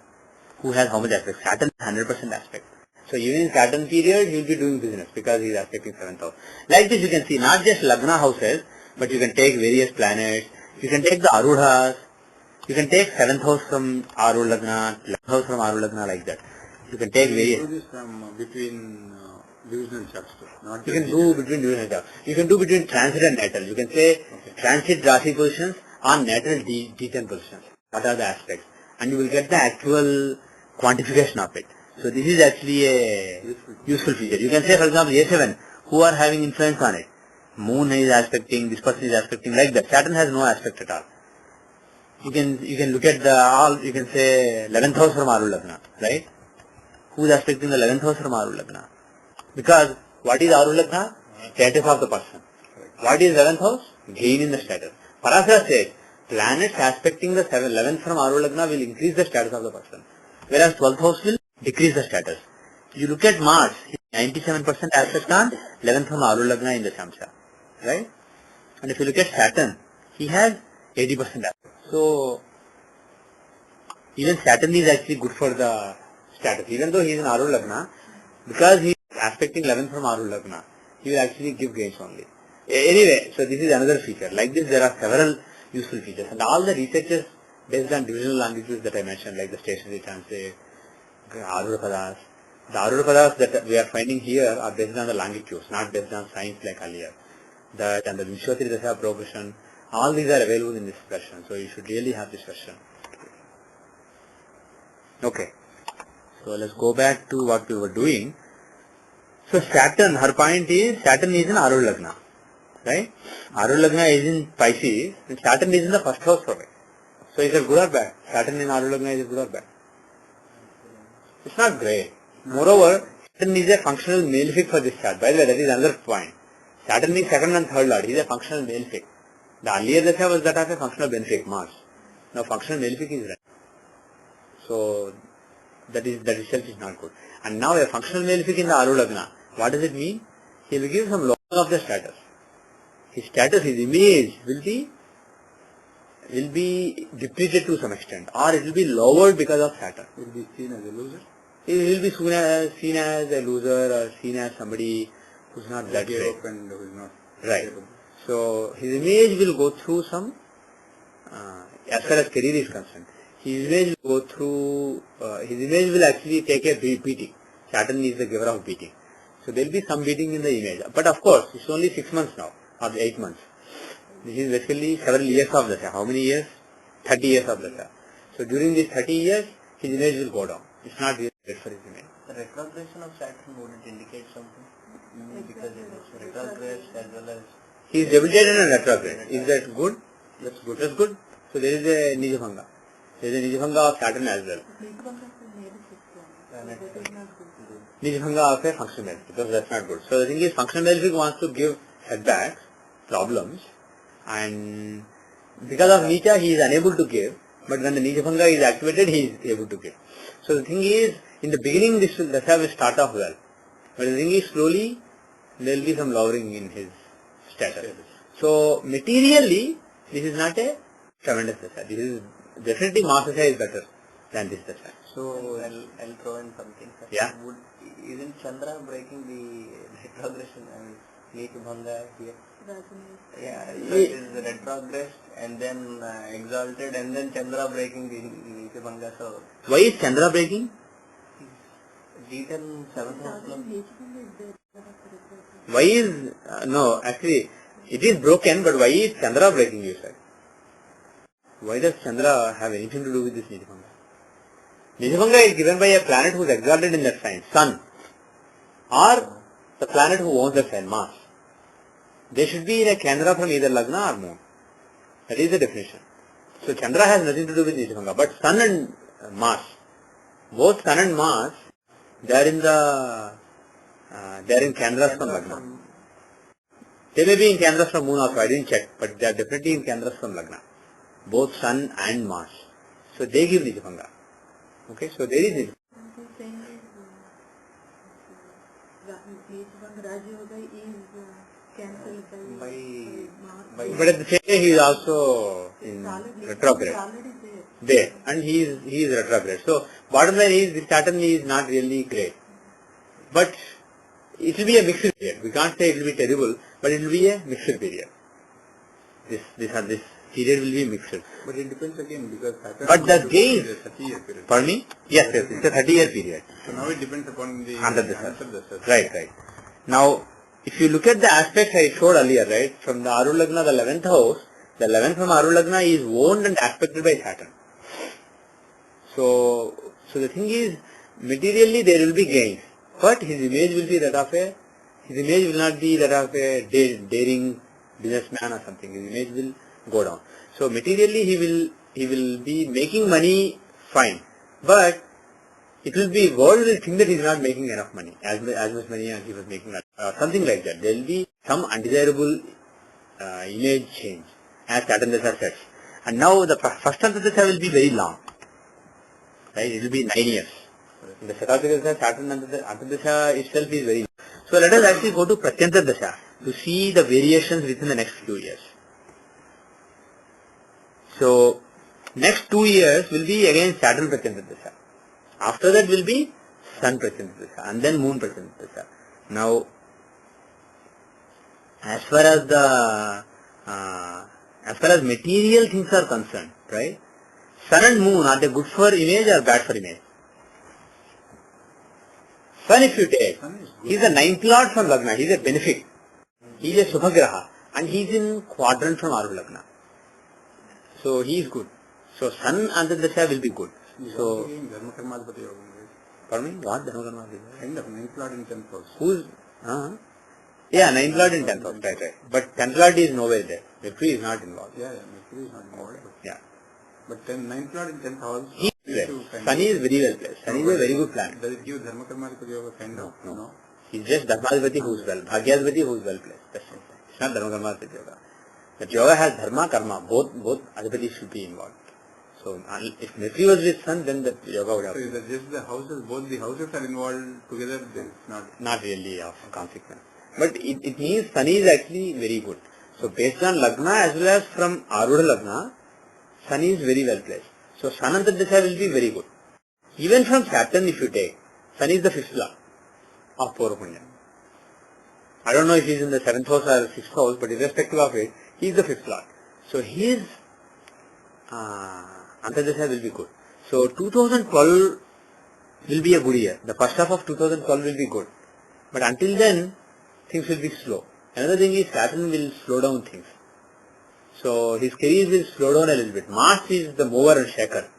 who has how much aspect. Saturn 100% aspect. So even in Saturn period, he will be doing business because he is aspecting 7th house. Like this, you can see not just Lagna houses, but you can take various planets. You can take the Arudhas. You can take 7th house from Aru Lagna, 11th house from Aru Lagna, like that. You can take various. You do this from between divisional charts too. Not You can do between divisional charts. You can do between transit and natal. You can say transit Rashi positions on natal D10 positions. What are the aspects? And you will get the actual quantification of it. So this is actually a useful feature. You can say, for example, A7, who are having influence on it. Moon is aspecting, this person is aspecting, like that. Saturn has no aspect at all. You can look at you can say 11th house from Aru Lagna, right? Who is aspecting the 11th house from Aru Lagna? Because what is Aru Lagna? Status of the person. What is 11th house? Gain in the status. Parasara says, planets aspecting the 11th from Aru Lagna will increase the status of the person. Whereas 12th house will decrease the status. You look at Mars, 97% aspect on 11th from Aru Lagna in the Samsha. Right? And if you look at Saturn, he has 80% aspect. So, even Saturn is actually good for the status. Even though he is in Aru Lagna, because he is aspecting 11th from Aru Lagna, he will actually give gains only. Anyway, so this is another feature. Like this, there are several useful features. And all the researches based on divisional longitudes that I mentioned, like the stationary transit, Arupadas. The Arupadas that we are finding here are based on the longitudes, not based on science like earlier. That and the Vimshwati Dasha progression, all these are available in this version. So you should really have this version. Okay. So let's go back to what we were doing. So Saturn, her point is, Saturn is in Aru Lagna. Right? Aru Lagna is in Pisces, and Saturn is in the first house for it. So is it good or bad? Saturn in Aru Lagna, is it good or bad? It's not great. Moreover, Saturn is a functional malefic for this chart. By the way, that is another point. Saturn is second and third lord. He is a functional malefic. The earlier dasha was that of a functional benefic, Mars. Now functional malefic is right. So that itself is not good. And now a functional malefic in the Aru Lagna, what does it mean? He will give some lowering of the status. His status, his image will be depleted to some extent, or it will be lowered because of Saturn. Will be seen as a loser. He will be seen as a loser or seen as somebody who is not that great. And who is not Right. So his image will go through some, as far as career is concerned, his image will go through, his image will actually take a beating. Saturn is the giver of beating. So there will be some beating in the image. But of course, it's only 6 months now, or 8 months. This is basically several years of Dasha. How many years? 30 years of Dasha. So during these 30 years, his image will go down. It's not really great for his image. The retrogression of Saturn, would it indicate something? Because it is retrograde as well as... He is debilitated and retrograde. Is that good? That's good. That's good. So there is a Nijabhanga. There is a Nijabhanga of Saturn as well. Nijabhanga of a functional malefic, because that's not good. So the thing is, functional malefic wants to give setbacks, problems, and because of Nicha he is unable to give, but when the Nijabhanga is activated he is able to give. So the thing is, in the beginning this Dasha will start off well, but the thing is, slowly there will be some lowering in his status. So materially, this is not a tremendous Dasha. This is definitely Mars Dasha is better than this Dasha. So I'll throw in something. Yeah. Isn't Chandra breaking the retrogression and Nijabhanga here? Yeah, it is retrogressed and then exalted, and then Chandra breaking the Nijabhanga. So Why is Chandra breaking? D10 7th house club. Why is, no, actually, it is broken, but why is Chandra breaking, you said? Why does Chandra have anything to do with this Nijabhanga? Nijabhanga is given by a planet who is exalted in that sign, Sun, or the planet who owns that sign, Mars. They should be in a Kendra from either Lagna or Moon. That is the definition. So Chandra has nothing to do with Nijabhanga, but Sun and Mars, both Sun and Mars, they are in Kendras from Lagna. They may be in Kendras from Moon also, I didn't check, but they are definitely in Kendras from Lagna. Both Sun and Mars. So they give Nijabhanga. Okay, so there is Nijabhanga. Nijabhanga Raja Yoga is cancelled by by But at the same time, he is also in retrograde. It's already there. And he is retrograde. So bottom line is this Saturn is not really great, but it will be a mixed period. We can't say it will be terrible, but it will be a mixed period. This period will be mixed. But it depends again because Saturn But the gain, is a 30-year period. pardon me? Yes, it's a 30-year period. So now it depends upon the Antardasha. Right. Now, if you look at the aspects I showed earlier, right, from the Aru Lagna, the 11th house, the 11th from Aru Lagna is owned and aspected by Saturn. So the thing is, materially there will be gains, but his image will be that of his image will not be that of a daring businessman or something. His image will go down. So materially he will be making money fine, but it will be world will think that he is not making enough money, as much money as he was making, something like that. There will be some undesirable image change as Saturn Dasha sets. And now the first Antardasha will be very long. Right? It will be 9 years. In the Shatabdika Dasha, Saturn Antardasha itself is very long. So let us actually go to Pratyanta Dasha to see the variations within the next few years. So next 2 years will be again Saturn Pratyanta Dasha. After that will be Sun Pratyanta Dasha and then Moon Pratyanta Dasha. Now, as far as material things are concerned, right? Sun and Moon, are they good for image or bad for image? Sun, if you take, he is a 9th lord from Lagna, he is a benefic. He is a Subhagraha and he is in quadrant from Aru Lagna. So he is good. So Sun Antardasha will be good. So, pardon me, what Dharma Karma? Kind of 9th lord in 10th house. Who's, yeah, 9th lord in 10th house, right. But 10th lord is nowhere there. Mercury is not involved. Yeah, Mercury is not involved. Yeah. But 9th lord in 10th house. He is placed. Sun is very well placed. Sun is a very good planet. Does it give Dharma Karma Yoga kind of? No. He is just Dharmadhipati who is well, Bhagyadhipati who is well placed. That's it. It's not Dharma Karma Yoga. That yoga has Dharma, Karma, both Adhipatis should be involved. So if Mercury was with Sun, then the yoga would have. So is that just the houses, both the houses are involved together, then it's not really of consequence. But it means Sun is actually very good. So based on Lagna as well as from Arudha Lagna, Sun is very well placed. So Sun Antardasha will be very good. Even from Saturn if you take, Sun is the 5th law of Purva Punya. I don't know if he is in the 7th house or 6th house, but irrespective of it, he is the 5th lord. So his Antardasha will be good. So 2012 will be a good year. The first half of 2012 will be good. But until then, things will be slow. Another thing is Saturn will slow down things. So his career will slow down a little bit. Mars is the mover and shaker.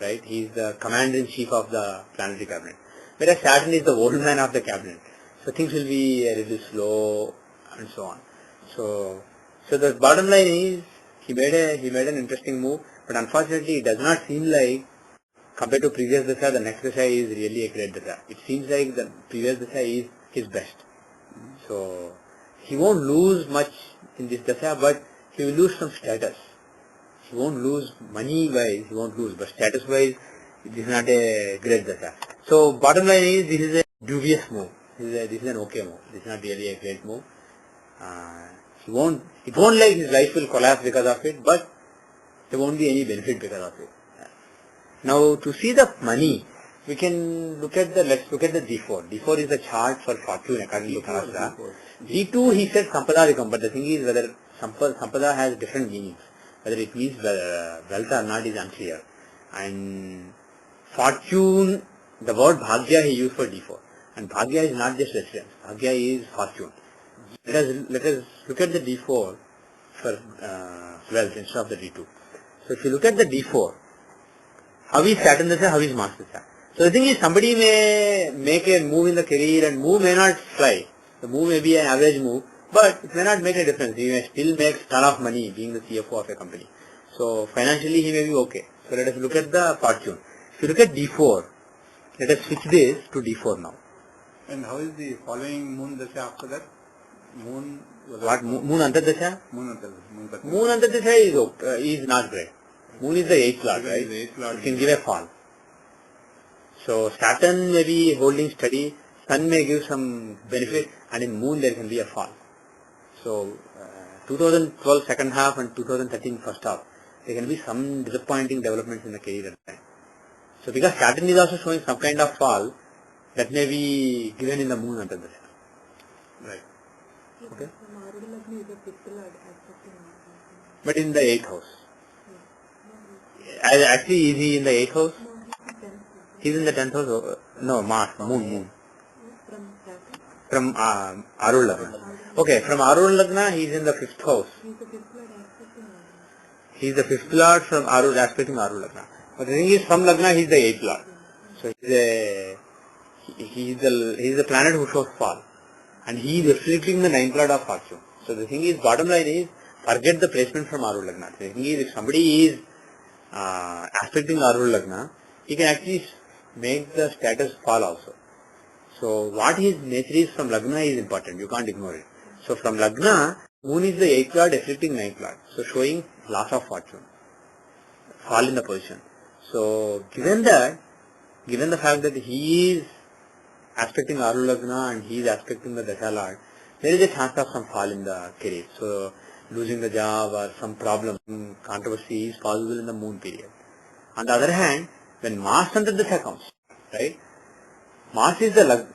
Right? He is the commander-in-chief of the planetary cabinet. Whereas Saturn is the old man of the cabinet. So things will be a little slow and so on. So the bottom line is he made an interesting move, but unfortunately it does not seem like compared to previous Dasha, the next Dasha is really a great Dasha. It seems like the previous Dasha is his best. So he won't lose much in this Dasha, but he will lose some status. He won't lose money wise, he won't lose, but status wise, this is not a great Dasha. So bottom line is this is a dubious move. This is an okay move. This is not really a great move. It won't like his life will collapse because of it, but there won't be any benefit because of it. Now to see the money, we can let's look at the D4. D4 is the chart for fortune according to Shastra. D2 he said Sampada Vikam, but the thing is whether Sampada has different meanings. Whether it means wealth or not is unclear. And fortune, the word Bhagya he used for D4. And Bhagya is not just residence. Bhagya is fortune. Let us look at the D4 for wealth instead of the D2. So if you look at the D4, how is Saturn Dasha, how is Mars Dasha? So the thing is, somebody may make a move in the career and move may not fly. The move may be an average move, but it may not make a difference. He may still make ton of money being the CFO of a company. So financially he may be okay. So let us look at the fortune. If you look at D4, let us switch this to D4 now. And how is the following moon Dasha after that? Moon Antardasha? Moon Antardasha. Moon Antardasha is not great. Moon is the 8th lord, right? It can give a fall. So Saturn may be holding steady, Sun may give some benefit, and in Moon there can be a fall. So 2012 second half and 2013 first half, there can be some disappointing developments in the career at the time. So because Saturn is also showing some kind of fall, that may be given in the moon under the sun. Right. Okay. But in the 8th house. Actually, is he in the 8th house? He's in the 10th house. No, Mars, moon. From Arul Lagna. Okay, from Arul Lagna, he's in the 5th house. He's the 5th lord from Arul, aspecting Arul Lagna. But the thing is, from Lagna, he's the 8th lord. So he's the planet who shows fall. And he is reflecting the 9th lord of fortune. So the thing is, bottom line is, forget the placement from Arul Lagna. The thing is, if somebody is aspecting Arul Lagna, he can actually make the status fall also. So what his nature is from Lagna is important. You can't ignore it. So from Lagna, moon is the 8th lord reflecting 9th lord. So showing loss of fortune. Fall in the position. So given the fact that he is aspecting Arul Lagna and he is aspecting the Dasha Lord, there is a chance of some fall in the career. So losing the job or some problem, controversy is possible in the moon period. On the other hand, when Mars enters the Dasha comes, right? Mars is a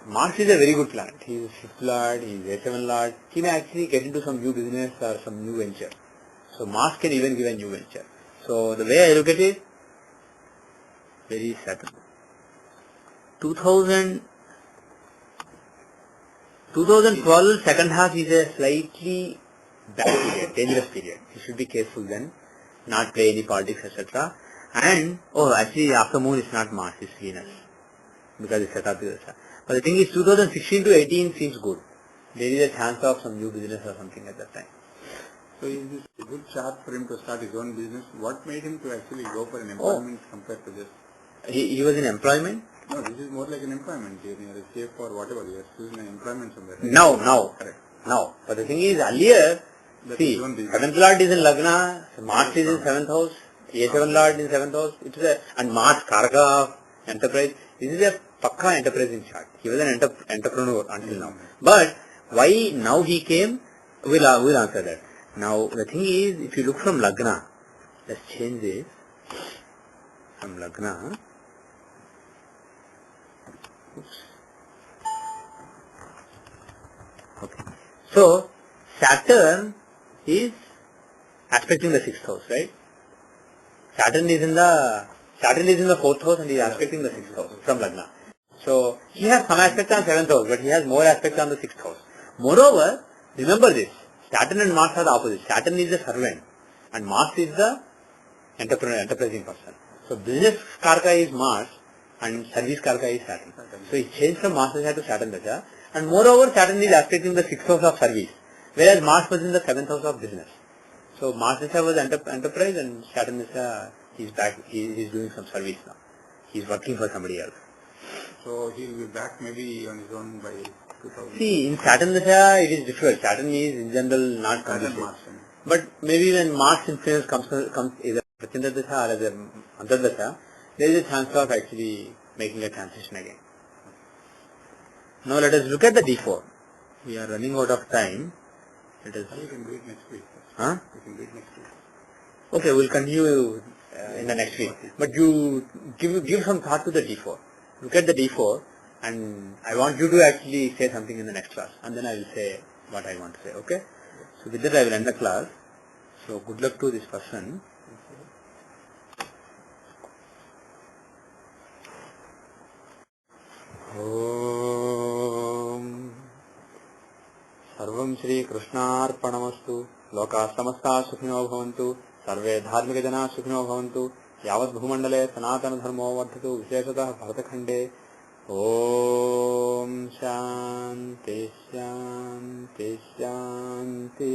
very good planet. He is 5th lord, he is A7 lord. He may actually get into some new business or some new venture. So Mars can even give a new venture. So the way I look at it, very certain. 2012 second half is a slightly bad period, dangerous period. You should be careful then, not play any politics, etc. And, actually after moon it's not Mars, it's Venus. Because it's Saturn. But the thing is, 2016 to 18 seems good. There is a chance of some new business or something at that time. So is this a good chart for him to start his own business? What made him to actually go for an employment compared to this? He was in employment? No, this is more like an employment. You are a chef or whatever. You are choosing an employment somewhere. Right? No. Correct. No. But the thing is, earlier, see, 7th lord is in Lagna, Mars is in 7th house, A7 lord in 7th house, and Mars, Karaka of enterprise. This is a pakka enterprising chart. He was an entrepreneur until now. But why now he came, we'll answer that. Now, the thing is, if you look from Lagna, let's change this. From Lagna, okay. So, Saturn is aspecting the 6th house, right? Saturn is in the 4th house and he is aspecting the 6th house from Lagna. So, he has some aspect on 7th house, but he has more aspect on the 6th house. Moreover, remember this, Saturn and Mars are the opposite. Saturn is the servant and Mars is the enterprising person. So, business Karka is Mars and service Karka is Saturn. So, he changed from Mars Dasha to Saturn Dasha. And moreover, Saturn is aspecting the 6th house of service, whereas Mars was in the 7th house of business. So, Mars Dasha was enterprise and Saturn Dasha, he's back, he's doing some service now. He's working for somebody else. So, he will be back maybe on his own by 2000. See, in Saturn Dasha, it is difficult. Saturn is in general not conducive. But maybe when Mars influence comes either Prachanda Dasha or as a Antar Dasha, there is a chance of actually making a transition again. Now let us look at the D4. We are running out of time. Let us. You can do it next week. Huh? You can do it next week. Okay, we'll continue in the next week. But you give some thought to the D4. Look at the D4, and I want you to actually say something in the next class, and then I will say what I want to say. Okay? So with that I will end the class. So good luck to this person. Om Sarvam Shri Krishnarpanamastu Loka Samasta Sukhino Bhavantu Sarve Dharmika Jana Sukhino Bhavantu Yavat Bhumandale Sanatana Dharmo Vardhatu Visheshatah Bharatakhande Om Shanti Shanti Shanti